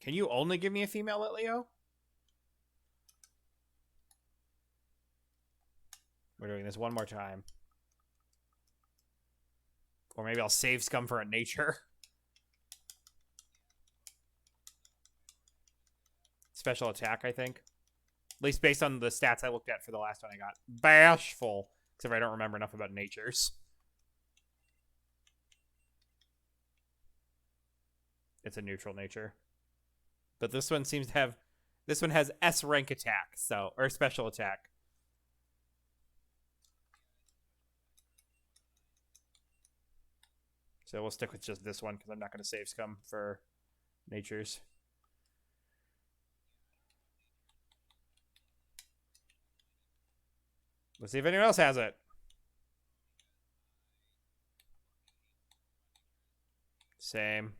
Can you only give me a female Litleo? We're doing this one more time. Or maybe I'll save scum for a nature. Special attack, I think. At least based on the stats I looked at for the last one I got. Bashful. Except I don't remember enough about natures. It's a neutral nature. But this one seems to have... This one has S rank attack, so... Or special attack. So we'll stick with just this one, because I'm not going to save scum for natures. Let's see if anyone else has it. Same.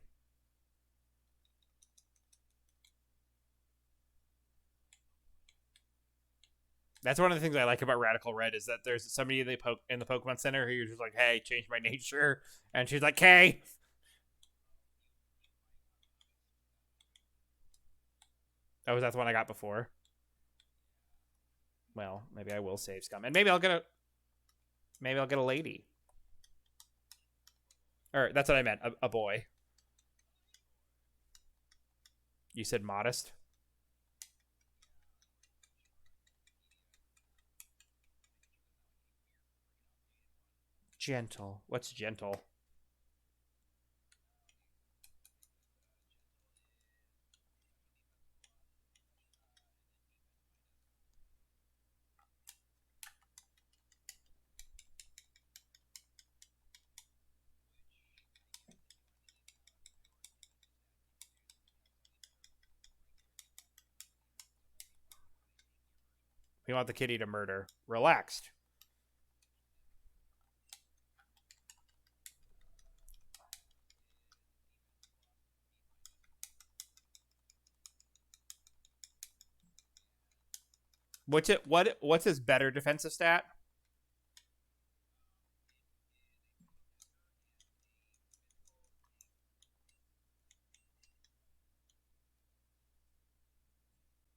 That's one of the things I like about Radical Red is that there's somebody in the Pokemon Center who you're just like, hey, change my nature. And she's like, okay. Oh, that's the one I got before. Well, maybe I will save scum. And maybe I'll get a lady. Or that's what I meant, a boy. You said modest? Gentle. What's gentle? We want the kitty to murder. Relaxed. What's his better defensive stat?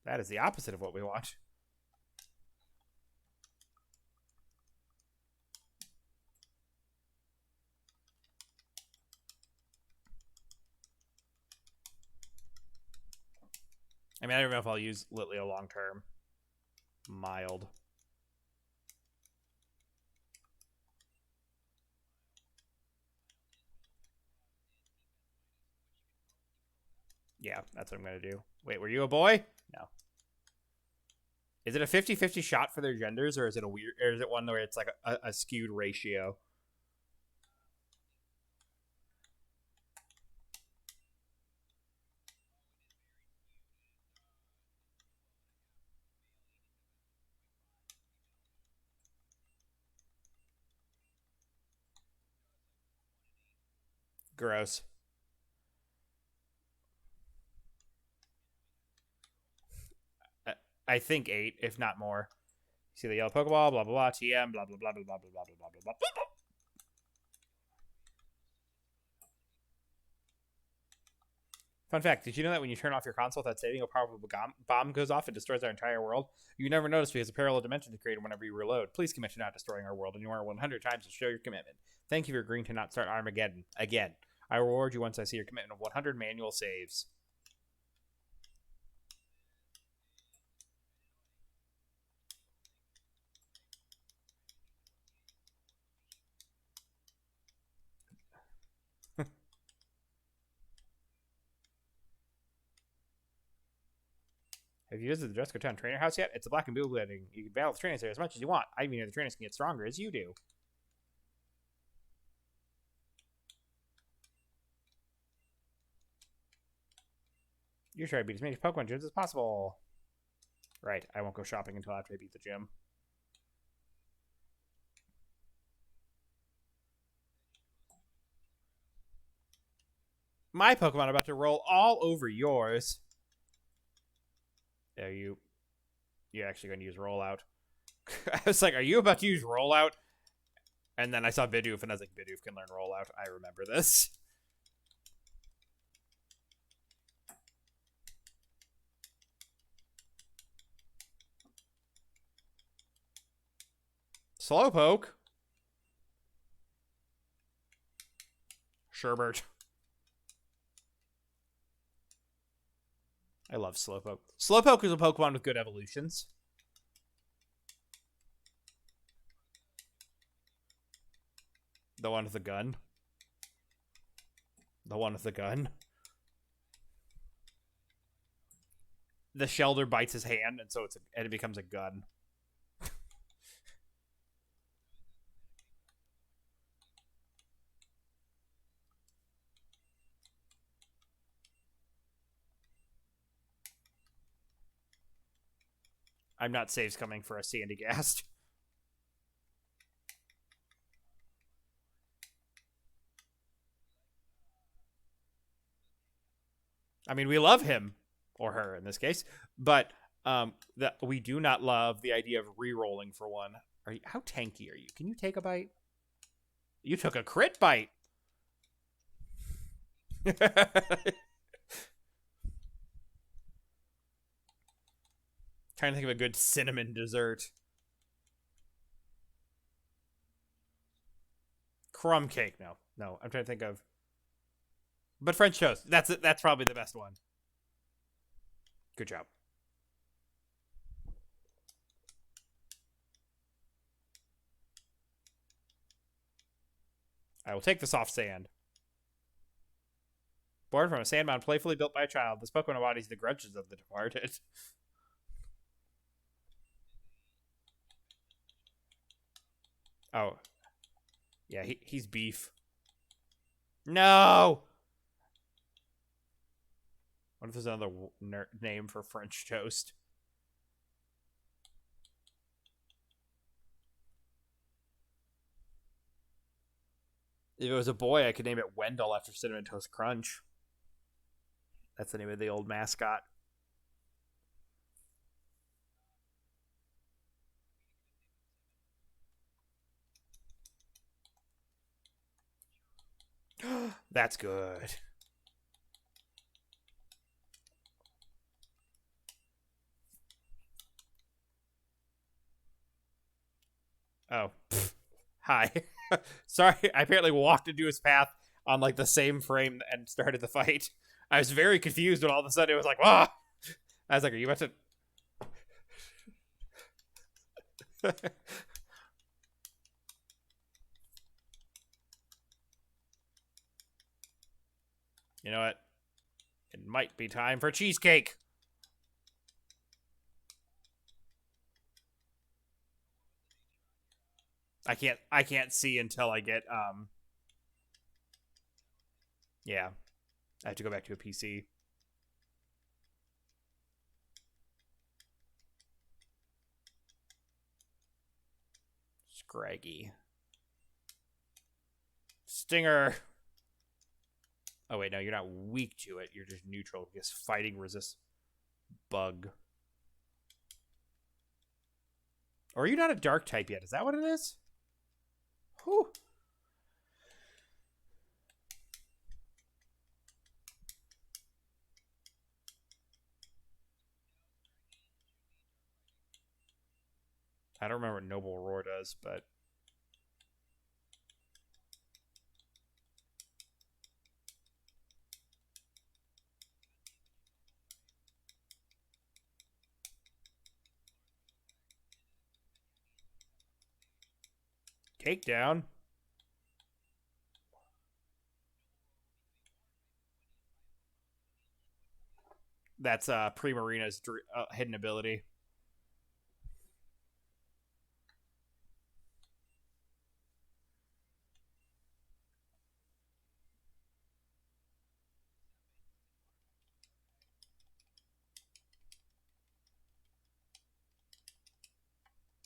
That is the opposite of what we want. I mean, I don't know if I'll use Litleo long term. Mild. Yeah, that's what I'm going to do. Wait, were you a boy? No. Is it a 50-50 shot for their genders, or is it a weird, or is it one where it's like a skewed ratio? Gross. I think 8, if not more. See the yellow Pokeball, blah, blah, blah, TM, blah, blah, blah, blah, blah, blah, blah, blah, blah, blah, blah. Fun fact, did you know that when you turn off your console without saving, a powerful bomb goes off and destroys our entire world? You never notice because a parallel dimension is created whenever you reload. Please commit to not destroying our world, and you are 100 times to show your commitment. Thank you for agreeing to not start Armageddon. Again, I reward you once I see your commitment of 100 manual saves. Have you visited the Dresco Town Trainer House yet? It's a black and blue building. You can battle the trainers there as much as you want. I mean, the trainers can get stronger as you do. You try to beat as many Pokemon gyms as possible. Right, I won't go shopping until after I beat the gym. My Pokemon are about to roll all over yours. There, you're actually going to use Rollout. I was like, are you about to use Rollout? And then I saw Bidoof, and I was like, Bidoof can learn Rollout. I remember this. Slowpoke. Sherbert. I love Slowpoke. Slowpoke is a Pokemon with good evolutions. The one with the gun. The one with the gun. The Shelder bites his hand, and so it becomes a gun. I'm not saves coming for a Sandygast. I mean, we love him, or her in this case, but that we do not love the idea of re-rolling for one. How tanky are you? Can you take a bite? You took a crit bite. Trying to think of a good cinnamon dessert. Crumb cake. No. I'm trying to think of. But French toast. That's probably the best one. Good job. I will take the soft sand. Born from a sand mound playfully built by a child, this Pokemon embodies the grudges of the departed. Oh. Yeah, he's beef. No! What if there's another name for French toast? If it was a boy, I could name it Wendell after Cinnamon Toast Crunch. That's the name of the old mascot. That's good. Oh, hi. Sorry, I apparently walked into his path on like the same frame and started the fight. I was very confused when all of a sudden it was like, ah! I was like, are you about to? You know what? It might be time for cheesecake. I can't see until I get yeah. I have to go back to a PC. Scraggy. Stinger. Oh wait, no, you're not weak to it. You're just neutral because fighting resists bug. Or are you not a dark type yet? Is that what it is? Whew. I don't remember what Noble Roar does, but takedown. That's Primarina's hidden ability.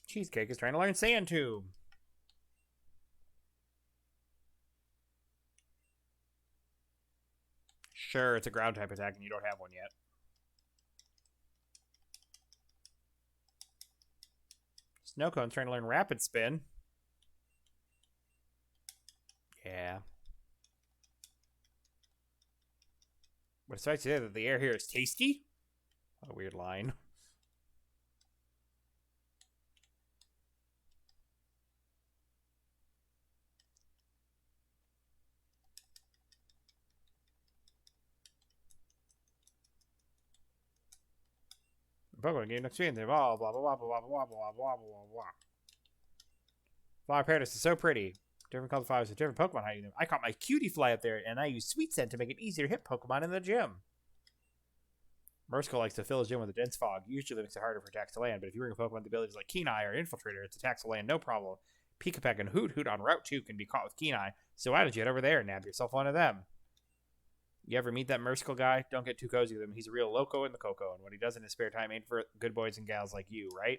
Cheesecake is trying to learn Sand Tomb. Sure, it's a ground type attack and you don't have one yet. Snowcone's trying to learn Rapid Spin. Yeah. But it's right to say that the air here is tasty? What a weird line. Pokemon game next week. Blah blah blah blah blah blah blah blah blah blah blah. Flower Paradise is so pretty. Different color flowers with different Pokemon hiding them. I caught my cutie fly up there, and I used Sweet Scent to make it easier to hit Pokemon in the gym. Murskle likes to fill his gym with a dense fog. Usually makes it harder for attacks to land, but if you bring a Pokemon with abilities like Keen Eye or Infiltrator, its attacks will land no problem. Pikapak and Hoot Hoot on Route 2 can be caught with Keen Eye, so why don't you head over there and nab yourself one of them? You ever meet that Murskle guy? Don't get too cozy with him. He's a real loco in the cocoa, and what he does in his spare time ain't for good boys and gals like you, right?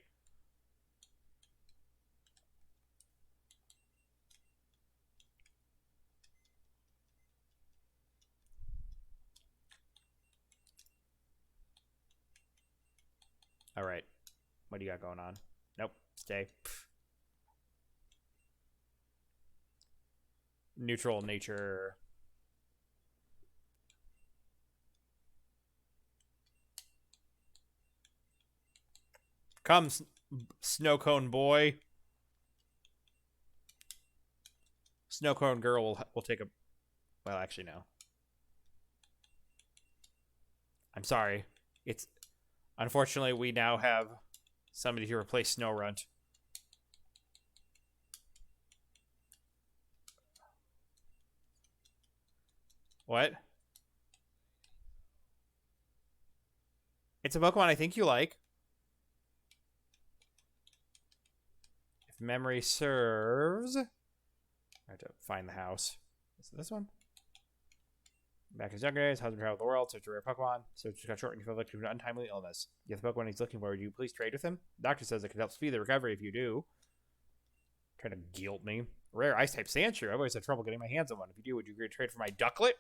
All right. What do you got going on? Nope. Stay. Neutral nature. Come, Snowcone boy. Snowcone girl will take a... Well, actually, no. I'm sorry. It's... Unfortunately, we now have somebody to replace Snowrunt. What? It's a Pokemon I think you like. If memory serves... I have to find the house. Is it this one? Back in his younger days, husband traveled the world, searched a rare Pokemon. So it got short and he fell victim to an untimely illness. You have the Pokemon he's looking for. Would you please trade with him? The doctor says it could help speed the recovery if you do. Trying to guilt me. Rare Ice-type Sandshrew. I've always had trouble getting my hands on one. If you do, would you agree to trade for my Ducklet?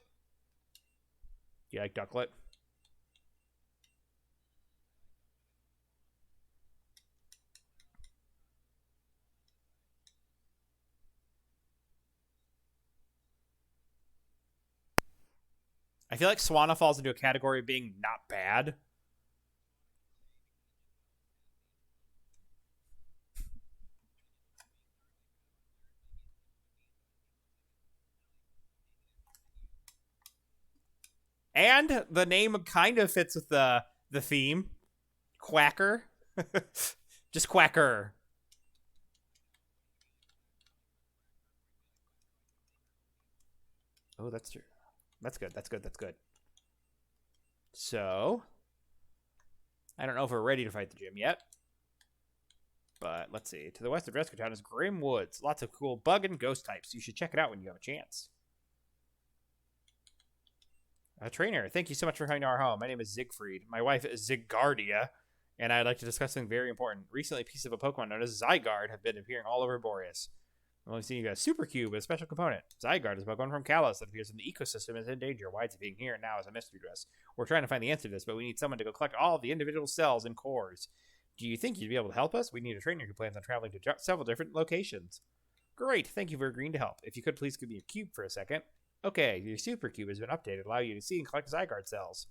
Do you like Ducklet? I feel like Swanna falls into a category of being not bad. And the name kind of fits with the theme. Quacker. Just Quacker. Oh, that's true. That's good. That's good. That's good. So, I don't know if we're ready to fight the gym yet. But let's see. To the west of Rescue Town is Grim Woods. Lots of cool bug and ghost types. You should check it out when you have a chance. Trainer, thank you so much for coming to our home. My name is Siegfried. My wife is Ziggardia, and I'd like to discuss something very important. Recently, pieces of a Pokemon known as Zygarde have been appearing all over Boreas. I've only seen you guys. Super Cube, a special component. Zygarde is a Pokemon from Kalos that appears in the ecosystem and is in danger. Why it's being here now is a mystery to us. We're trying to find the answer to this, but we need someone to go collect all of the individual cells and cores. Do you think you'd be able to help us? We need a trainer who plans on traveling to several different locations. Great, thank you for agreeing to help. If you could please give me your cube for a second. Okay, your Super Cube has been updated, allow you to see and collect Zygarde cells.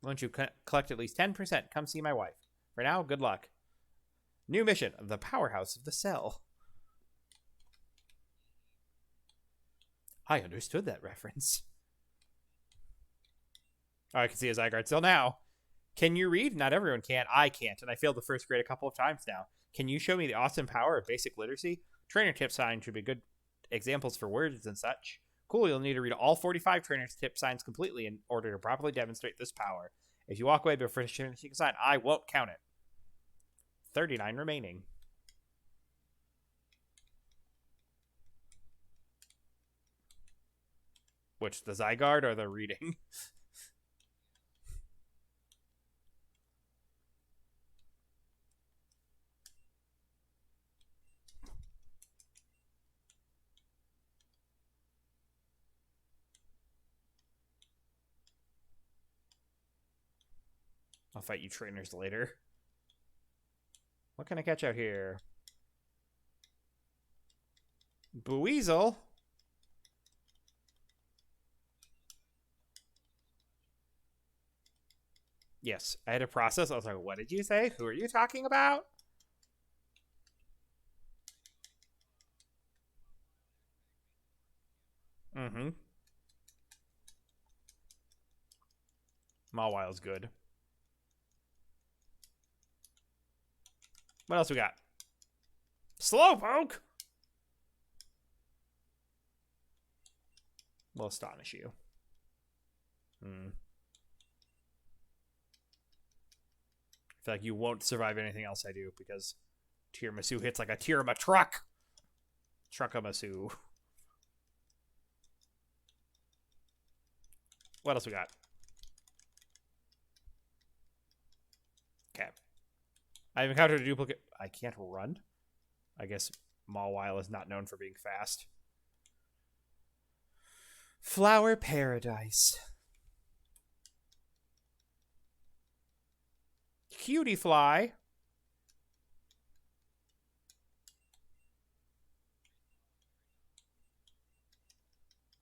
Once you collect at least 10%, come see my wife. For now, good luck. New mission, the powerhouse of the cell. I understood that reference. Oh, I can see a Zygarde cell now. Can you read? Not everyone can. I can't, and I failed the first grade a couple of times now. Can you show me the awesome power of basic literacy? Trainer tip signs should be good examples for words and such. Cool, you'll need to read all 45 trainer tip signs completely in order to properly demonstrate this power. If you walk away before finishing a sign, I won't count it. 39 remaining. Which, the Zygarde or the reading? I'll fight you trainers later. What can I catch out here? Buizel? Yes, I had to process. I was like, what did you say? Who are you talking about? Mm-hmm. Mawwile's good. What else we got? Slowpoke! Will astonish you. I feel like you won't survive anything else I do because Tiramisu hits like a Tirama truck. Truckamasu. What else we got? Okay. I've encountered a duplicate. I can't run. I guess Mawile is not known for being fast. Flower Paradise. Cutie Fly.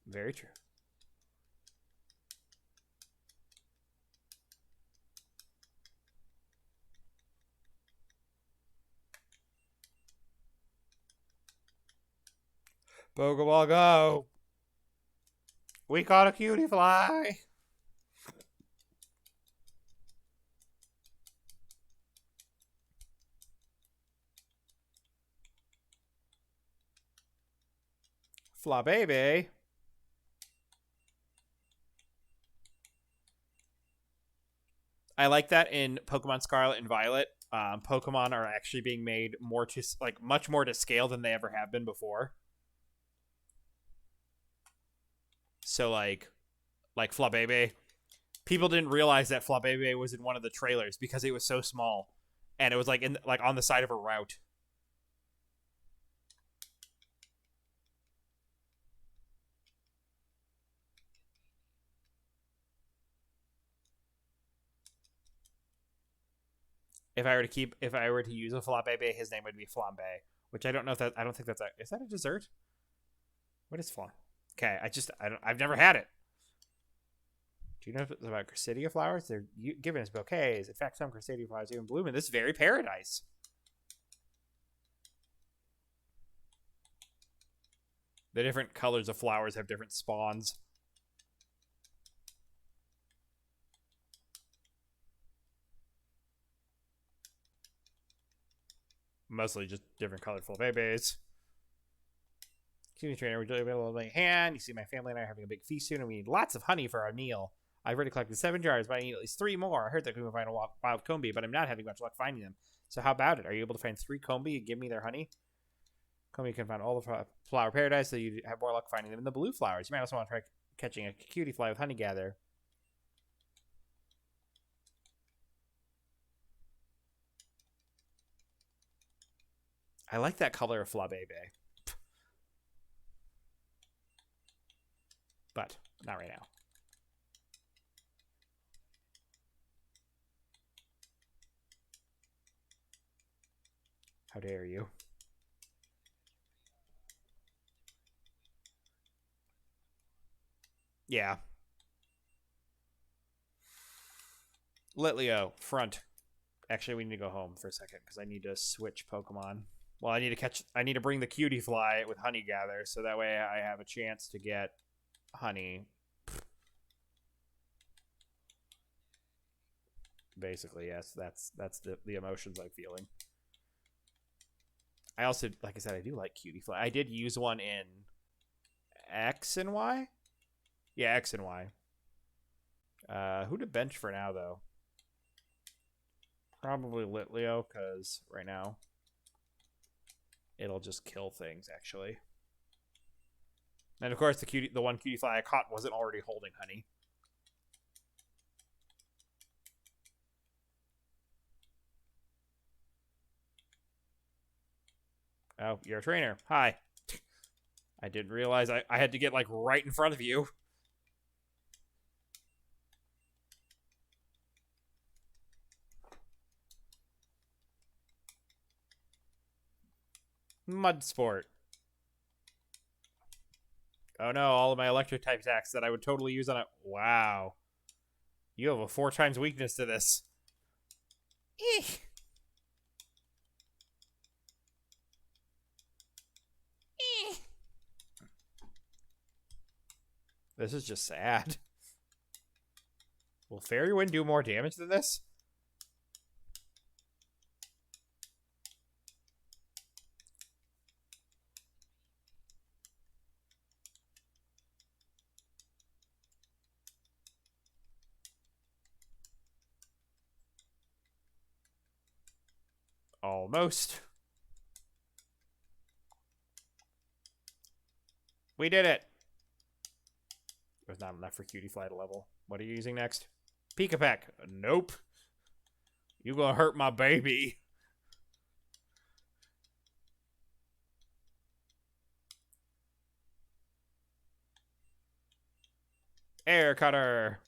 Very true. Pokeball go. We caught a cutie fly. Fla baby. I like that in Pokemon Scarlet and Violet, Pokemon are actually being made more to like much more to scale than they ever have been before. So like Flabebe, people didn't realize that Flabebe was in one of the trailers because it was so small, and it was like on the side of a route. If I were to use a Flabebe, his name would be Flambe, which I don't know if that I don't think that's is that a dessert? What is flan? Okay, I've never had it. Do you know if it's about Cressedia flowers? They're given as bouquets. In fact, some Cressedia flowers even bloom in this very paradise. The different colors of flowers have different spawns. mostly just different colored flabébés. Excuse me, trainer. Would you like a little my hand? You see, my family and I are having a big feast soon, and we need lots of honey for our meal. I've already collected 7 jars, but I need at least 3 more. I heard that we can find a wild combi, but I'm not having much luck finding them. So how about it? Are you able to find 3 combi and give me their honey? Combi can find all the flower paradise, so you have more luck finding them in the blue flowers. You might also want to try catching a cutie fly with honey gather. I like that color of flabébé. But not right now. How dare you? Yeah. Litleo, front. Actually, we need to go home for a second because I need to switch Pokemon. Well, I need to bring the cutie fly with honey gather, so that way I have a chance to get honey. Basically, yes, that's the emotions I'm feeling. I also, like I said, I do like cutie fly. I did use one in X and Y. Yeah, X and Y. Who to bench for now, though? Probably Litleo, because right now it'll just kill things, actually. And of course, the one cutie fly I caught wasn't already holding honey. Oh, you're a trainer. Hi. I didn't realize I had to get, like, right in front of you. Mud sport. Oh no, all of my electric type attacks that I would totally use on it. Wow. You have a 4 times weakness to this. Eek. Eek. This is just sad. Will Fairy Wind do more damage than this? Almost. We did it. It was not enough for Cutie Fly to level. What are you using next? Pika Peck. Nope. You gonna hurt my baby. Air Cutter.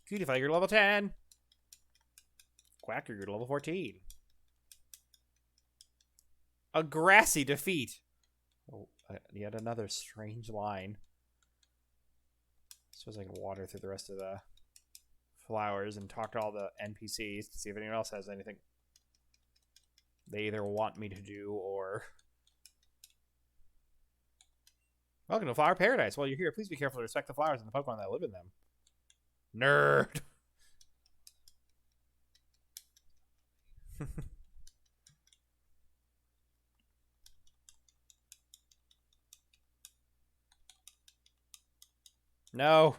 Cutie Fly, you're level 10. Quacker, you're level 14. A grassy defeat. Oh, yet another strange line. I suppose I can water through the rest of the flowers and talk to all the NPCs to see if anyone else has anything they either want me to do or... Welcome to Flower Paradise. While you're here, please be careful to respect the flowers and the Pokemon that live in them. Nerd. No.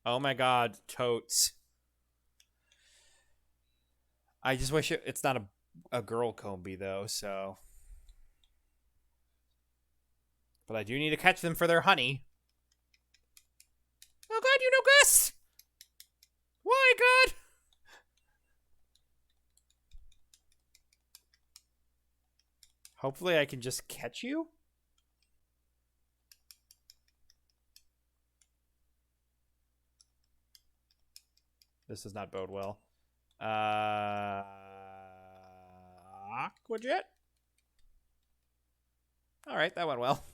Oh my god, totes. I just wish it's not a girl Combi, though, so... But I do need to catch them for their honey. Oh god, you know Gus! Why, god? Hopefully I can just catch you? This does not bode well. Aqua Jet? Alright, that went well.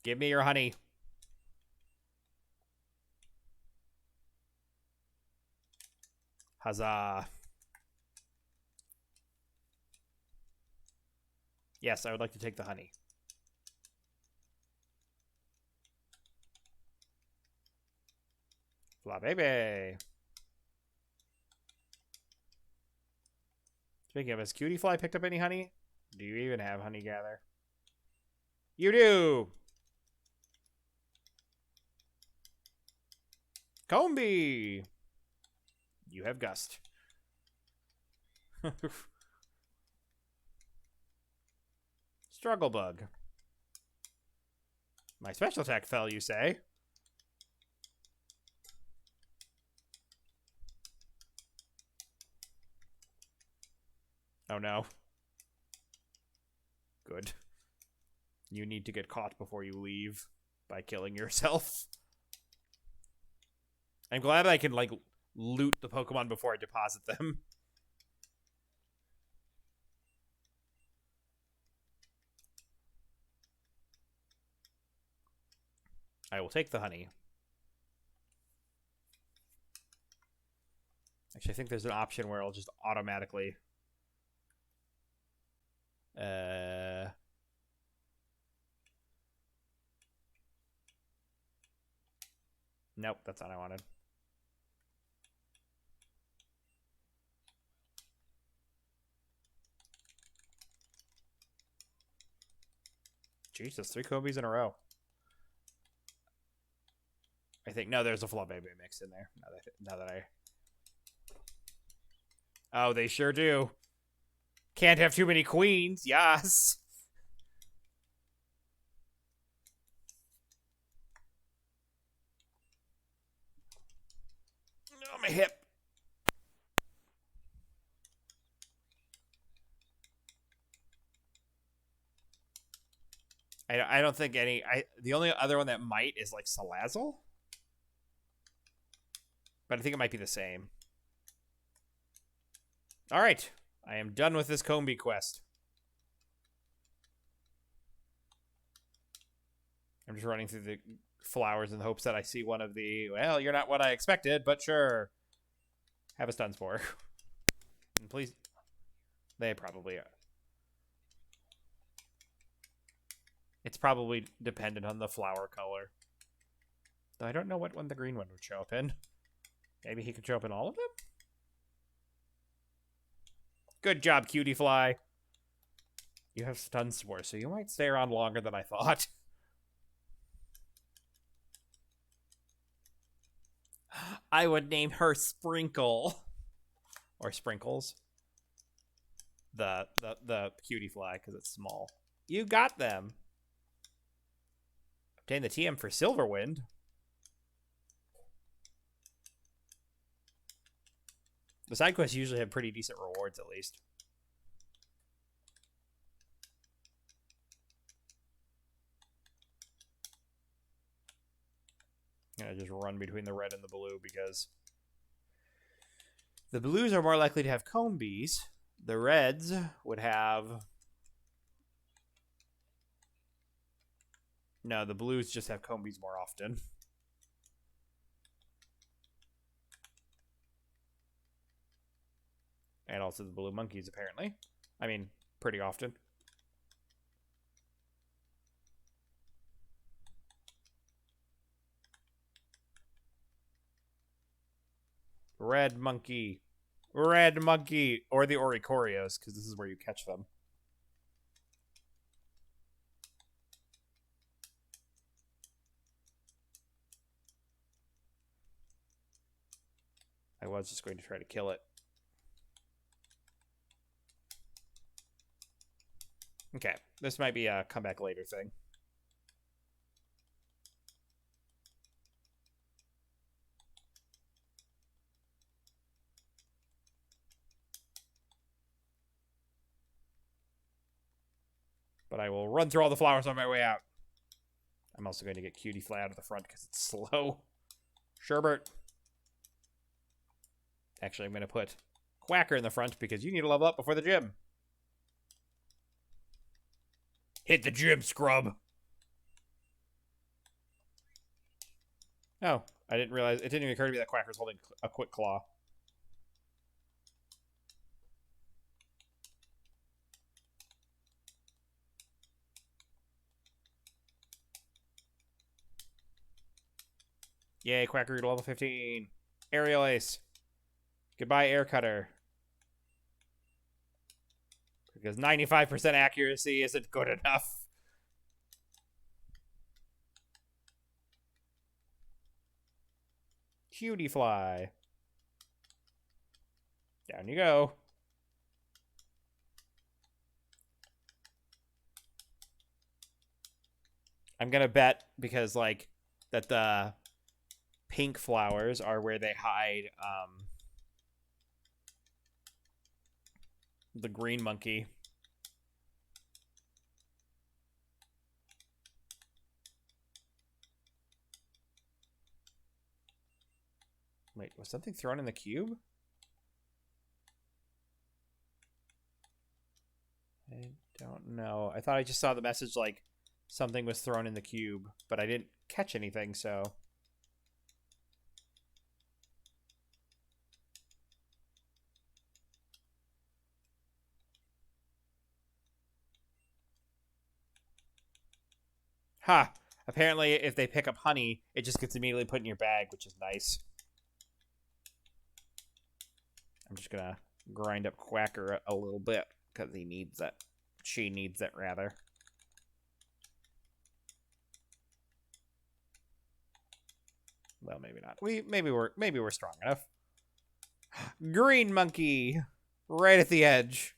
Give me your honey. Huzzah. Yes, I would like to take the honey. Fla baby. Speaking of, has Cutie Fly picked up any honey? Do you even have honey gather? You do! Combi! You have Gust. Struggle Bug. My special attack fell, you say? Oh no. Good. You need to get caught before you leave by killing yourself. I'm glad I can, like, loot the Pokemon before I deposit them. I will take the honey. Actually, I think there's an option where it'll just automatically... Nope, that's not what I wanted. Jesus, 3 Kobe's in a row. I think, no, there's a Flabébé mix in there. Now that I... Oh, they sure do. Can't have too many queens. Yes. Oh, my hip. I don't think any... the only other one that might is, like, Salazzle. But I think it might be the same. Alright. I am done with this Combi quest. I'm just running through the flowers in the hopes that I see one of the... Well, you're not what I expected, but sure. Have a stun spore. And please... They probably are. It's probably dependent on the flower color. Though I don't know what one the green one would show up in. Maybe he could show up in all of them? Good job, Cutie Fly. You have stun spore, so you might stay around longer than I thought. I would name her Sprinkle. Or Sprinkles. The Cutie Fly, because it's small. You got them. Obtain the TM for Silverwind. The side quests usually have pretty decent rewards, at least. I'm gonna just run between the red and the blue because the blues are more likely to have Combies. The reds would have... No, the blues just have Combies more often. And also the blue monkeys, apparently. I mean, pretty often. Red monkey. Red monkey. Or the Oricorios, because this is where you catch them. I was just going to try to kill it. Okay, this might be a come back later thing. But I will run through all the flowers on my way out. I'm also going to get Cutie Fly out of the front because it's slow. Sherbert. Actually, I'm going to put Quacker in the front because you need to level up before the gym. Hit the gym, scrub. Oh, I didn't realize. It didn't even occur to me that Quacker's holding a Quick Claw. Yay, Quackaroo to level 15. Aerial Ace. Goodbye, Air Cutter. Because 95% accuracy isn't good enough. Cutie Fly. Down you go. I'm gonna bet because like that the pink flowers are where they hide the green monkey. Wait, was something thrown in the cube? I don't know. I thought I just saw the message like something was thrown in the cube, but I didn't catch anything, so. Ha! Huh. Apparently, if they pick up honey, it just gets immediately put in your bag, which is nice. I'm just gonna grind up Quacker a little bit, because he needs it. She needs it, rather. Well, maybe not. Maybe we're strong enough. Green monkey, right at the edge.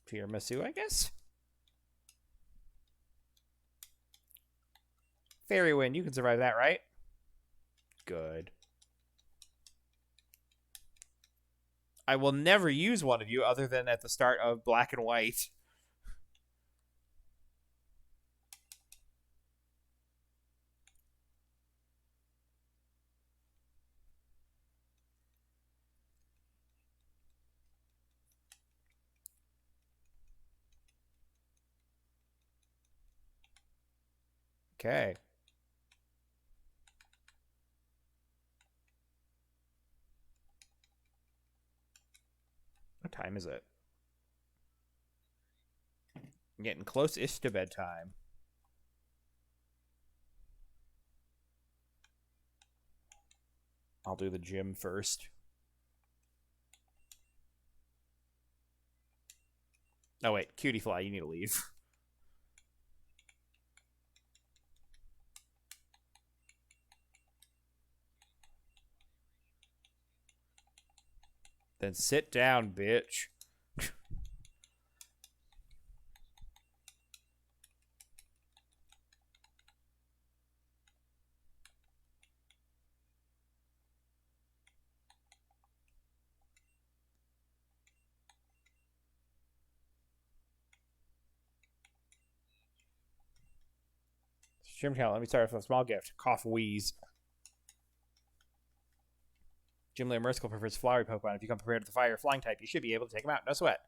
Tiramisu, I guess. Fairy Wind, you can survive that, right? Good. I will never use one of you other than at the start of Black and White. Okay. What time is it? I'm getting close-ish to bedtime. I'll do the gym first. Oh, wait. Cutie Fly, you need to leave. Then sit down, bitch. Gym challenge. Let me start with a small gift. Cough wheeze. Gym Leader Mercicle prefers flowery Pokemon. If you come prepared with the fire or flying type, you should be able to take them out. No sweat.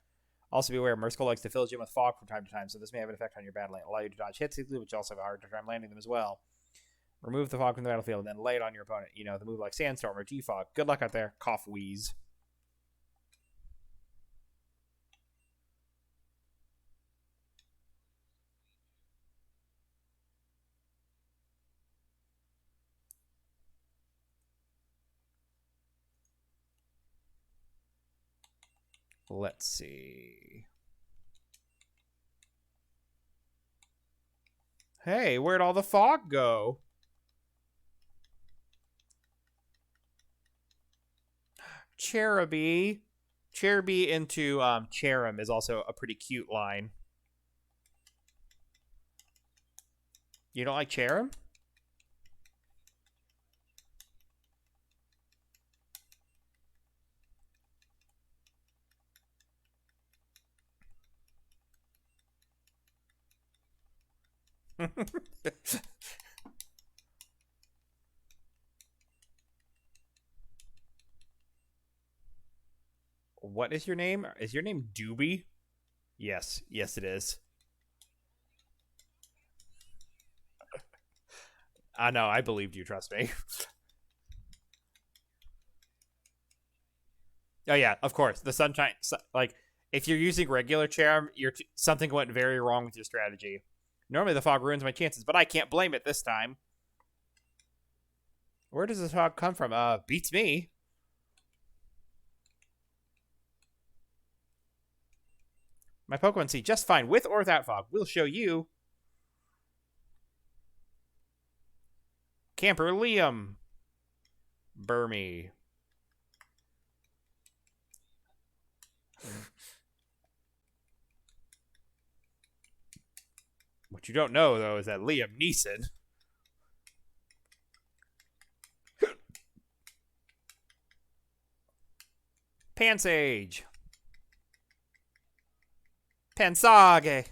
Also be aware, Mercicle likes to fill Gym with fog from time to time, so this may have an effect on your battling. Allow you to dodge hits easily, but you also have a hard time landing them as well. Remove the fog from the battlefield and then lay it on your opponent. You know, the move like Sandstorm or G-Fog. Good luck out there. Cough wheeze. Let's see. Hey, where'd all the fog go? Cherubi. Cherubi into Cherim is also a pretty cute line. You don't like Cherim? What is your name? Is your name Doobie? Yes. Yes, it is. I know. I believed you. Trust me. Oh, yeah. Of course. The sunshine... Like, If you're using regular charm, something went very wrong with your strategy. Normally the fog ruins my chances, but I can't blame it this time. Where does this fog come from? Beats me. My Pokemon see just fine with or without fog. We'll show you. Camper Liam. Burmy. What you don't know, though, is that Liam Neeson. Pansage. Pansage.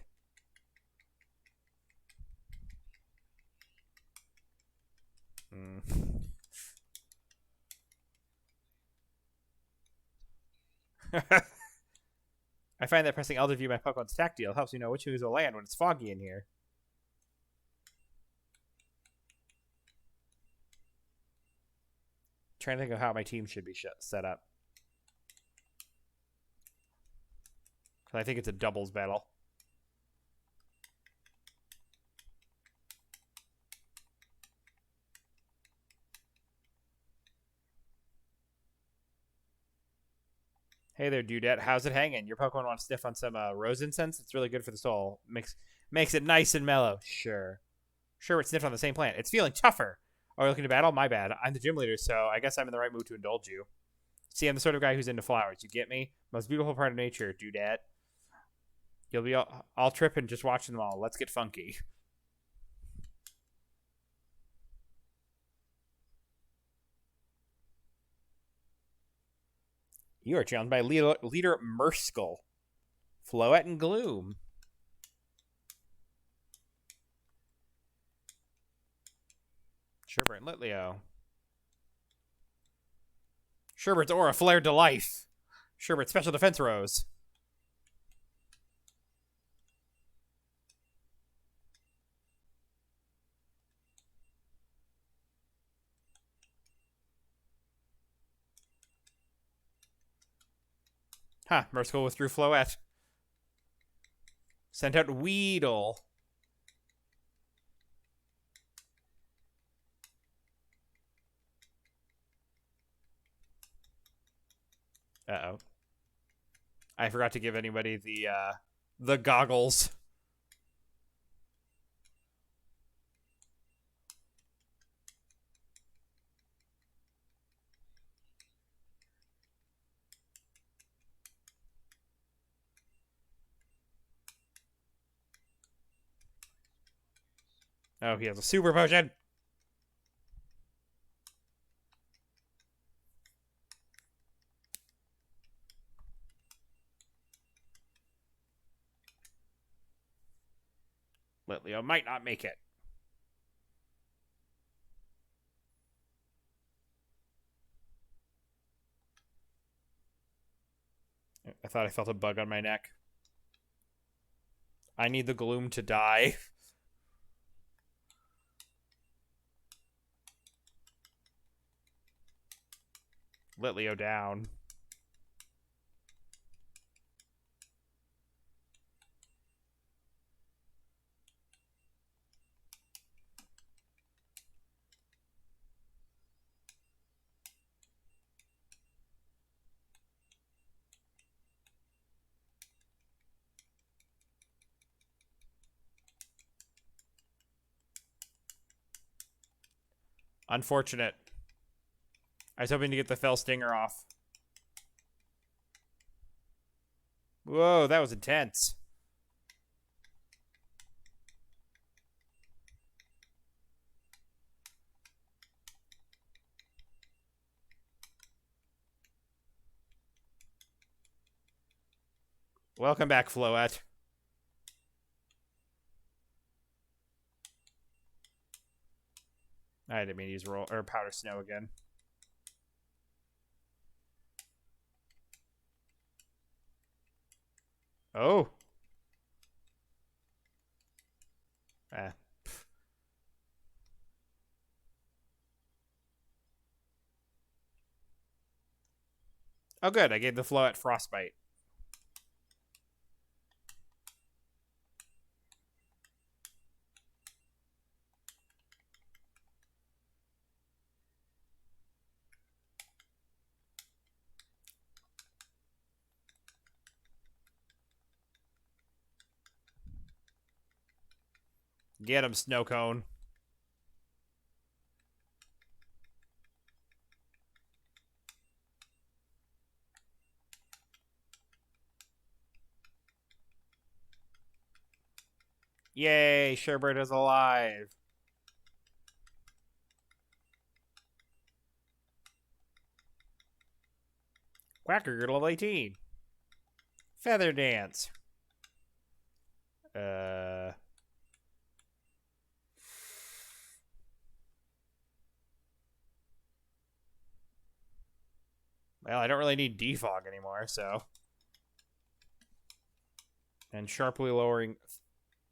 I find that pressing L to view my Pokemon's tactile helps me know which moves will land when it's foggy in here. Trying to think of how my team should be set up. I think it's a doubles battle. Hey there, dudette. How's it hanging? Your Pokemon wants to sniff on some rose incense? It's really good for the soul. Makes it nice and mellow. Sure, it sniffed on the same plant. It's feeling tougher. Are we looking to battle? My bad. I'm the gym leader, so I guess I'm in the right mood to indulge you. See, I'm the sort of guy who's into flowers. You get me? Most beautiful part of nature, dudette. You'll be all tripping just watching them all. Let's get funky. You are challenged by leader Murskell. Floette and Gloom. Sherbert and Litleo. Sherbert's Aura flared to life. Sherbert's Special Defense Rose. Huh, Murskell withdrew Floette. Sent out Weedle. Uh-oh. I forgot to give anybody the goggles. Oh, he has a super potion. Litleo might not make it. I thought I felt a bug on my neck. I need the gloom to die. Litleo down. Unfortunate. I was hoping to get the Fell Stinger off. Whoa, that was intense. Welcome back, Floette. I didn't mean to use powder snow again. Oh. Oh, good. I gave the Floette Frostbite. Get him, snow cone. Yay, Sherbert is alive. Quacker, you're level 18. Feather dance. Well, I don't really need defog anymore, so. And sharply lowering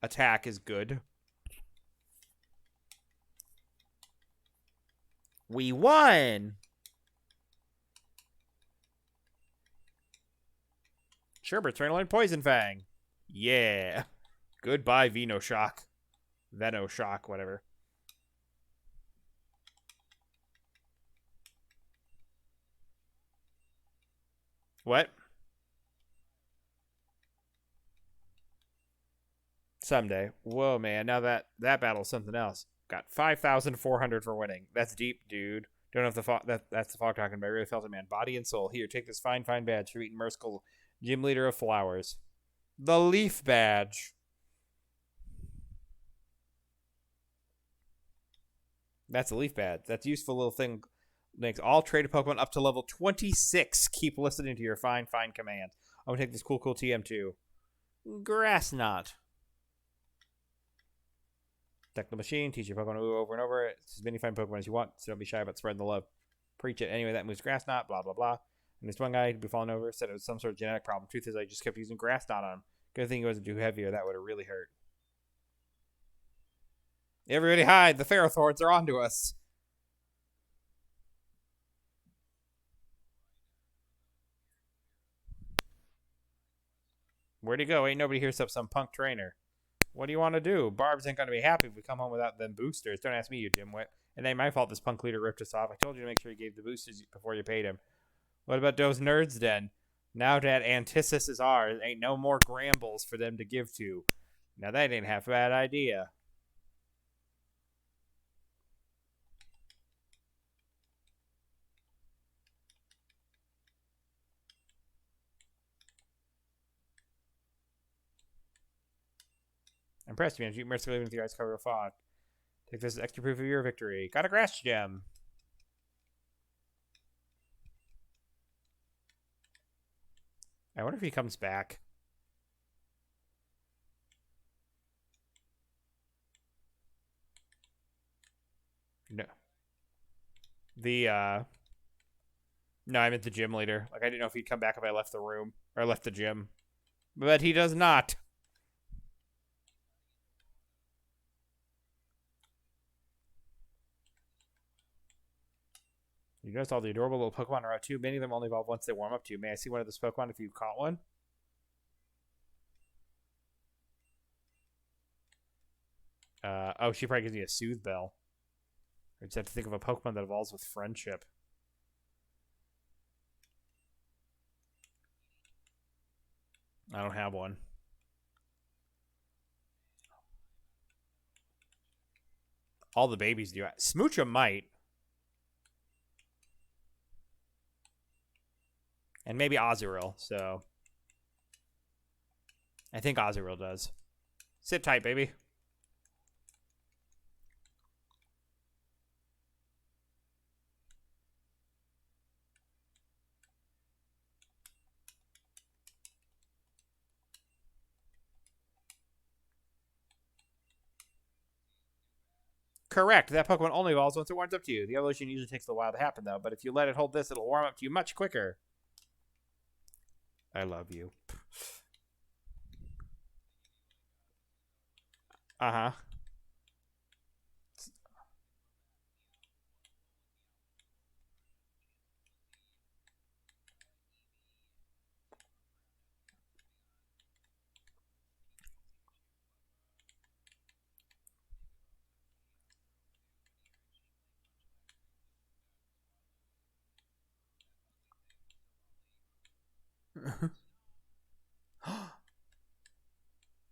attack is good. We won! Sherbert, trying to learn Poison Fang. Yeah. Goodbye, Venoshock. Venoshock, whatever. What? Someday. Whoa, man. Now that battle's something else. Got 5,400 for winning. That's deep, dude. Don't know if that's the fog talking, but I really felt it, man. Body and soul. Here, take this fine badge for beating Merciful Gym Leader of Flowers. The Leaf Badge. That's a Leaf Badge. That's a useful little thing. Makes all traded Pokemon up to level 26 keep listening to your fine commands. I'm gonna take this cool TM2. Grass Knot. Deck the machine, teach your Pokemon over and over. It's as many fine Pokemon as you want, so don't be shy about spreading the love. Preach it. Anyway, that moves Grass Knot, blah, blah, blah. And this one guy who'd be falling over said it was some sort of genetic problem. Truth is, I just kept using Grass Knot on him. Good thing he wasn't too heavy, or that would have really hurt. Everybody hide! The Ferrothorns are onto us! Where'd he go? Ain't nobody here except some punk trainer. What do you want to do? Barb's ain't gonna be happy if we come home without them boosters. Don't ask me, you dimwit. It ain't my fault this punk leader ripped us off. I told you to make sure you gave the boosters before you paid him. What about those nerds then? Now that Antithesis is ours, ain't no more Grambles for them to give to. Now that ain't half a bad idea. Impressed me, and you mercifully even with your eyes covered with fog. Take this as extra proof of your victory. Got a grass gem. I wonder if he comes back. No. No, I meant the gym leader. Like, I didn't know if he'd come back if I left the room. Or left the gym. But he does not. You noticed all the adorable little Pokemon are out too. Many of them only evolve once they warm up to you. May I see one of those Pokemon if you caught one? Oh, she probably gives me a Soothe Bell. I just have to think of a Pokemon that evolves with friendship. I don't have one. All the babies do. Smoocha might. And maybe Azurill, so. I think Azurill does. Sit tight, baby. Correct. That Pokemon only evolves once it warms up to you. The evolution usually takes a while to happen, though, but if you let it hold this, it'll warm up to you much quicker. I love you. Uh-huh.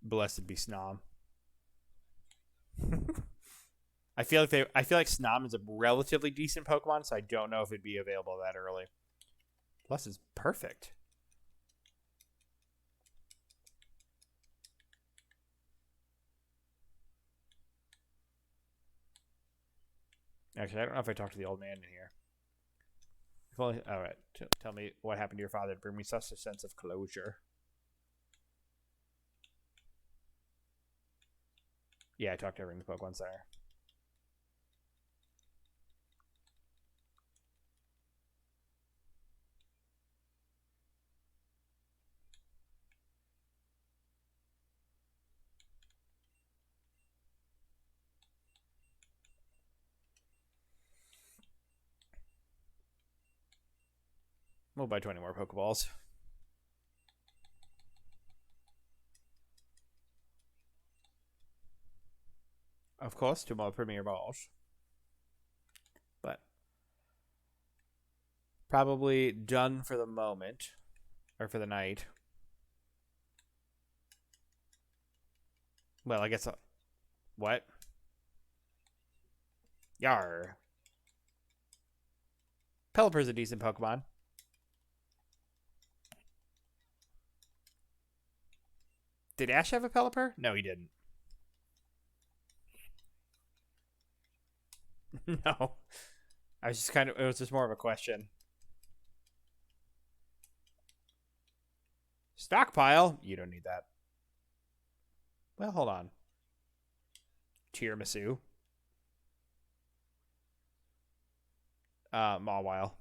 Blessed be Snom. I feel like Snom is a relatively decent Pokemon, so I don't know if it'd be available that early. Plus, it's perfect. Actually, I don't know if I talked to the old man in here. All right, tell me what happened to your father to bring me such a sense of closure. Yeah, I talked to her in the Pokemon Center. We'll buy 20 more Pokeballs. Of course, 2 more Premier Balls. But probably done for the moment. Or for the night. Well, I guess... What? Yar. Pelipper's a decent Pokemon. Did Ash have a Pelipper? No, he didn't. No. I was just kind of... It was just more of a question. Stockpile? You don't need that. Well, hold on. Tiramisu. Mawile.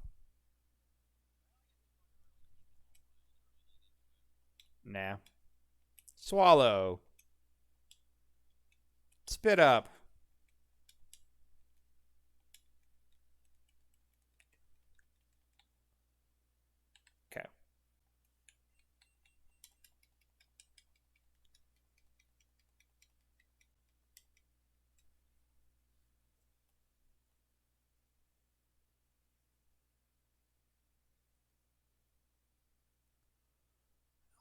Nah. Swallow. Spit up. Okay.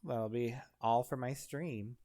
That'll be all for my stream.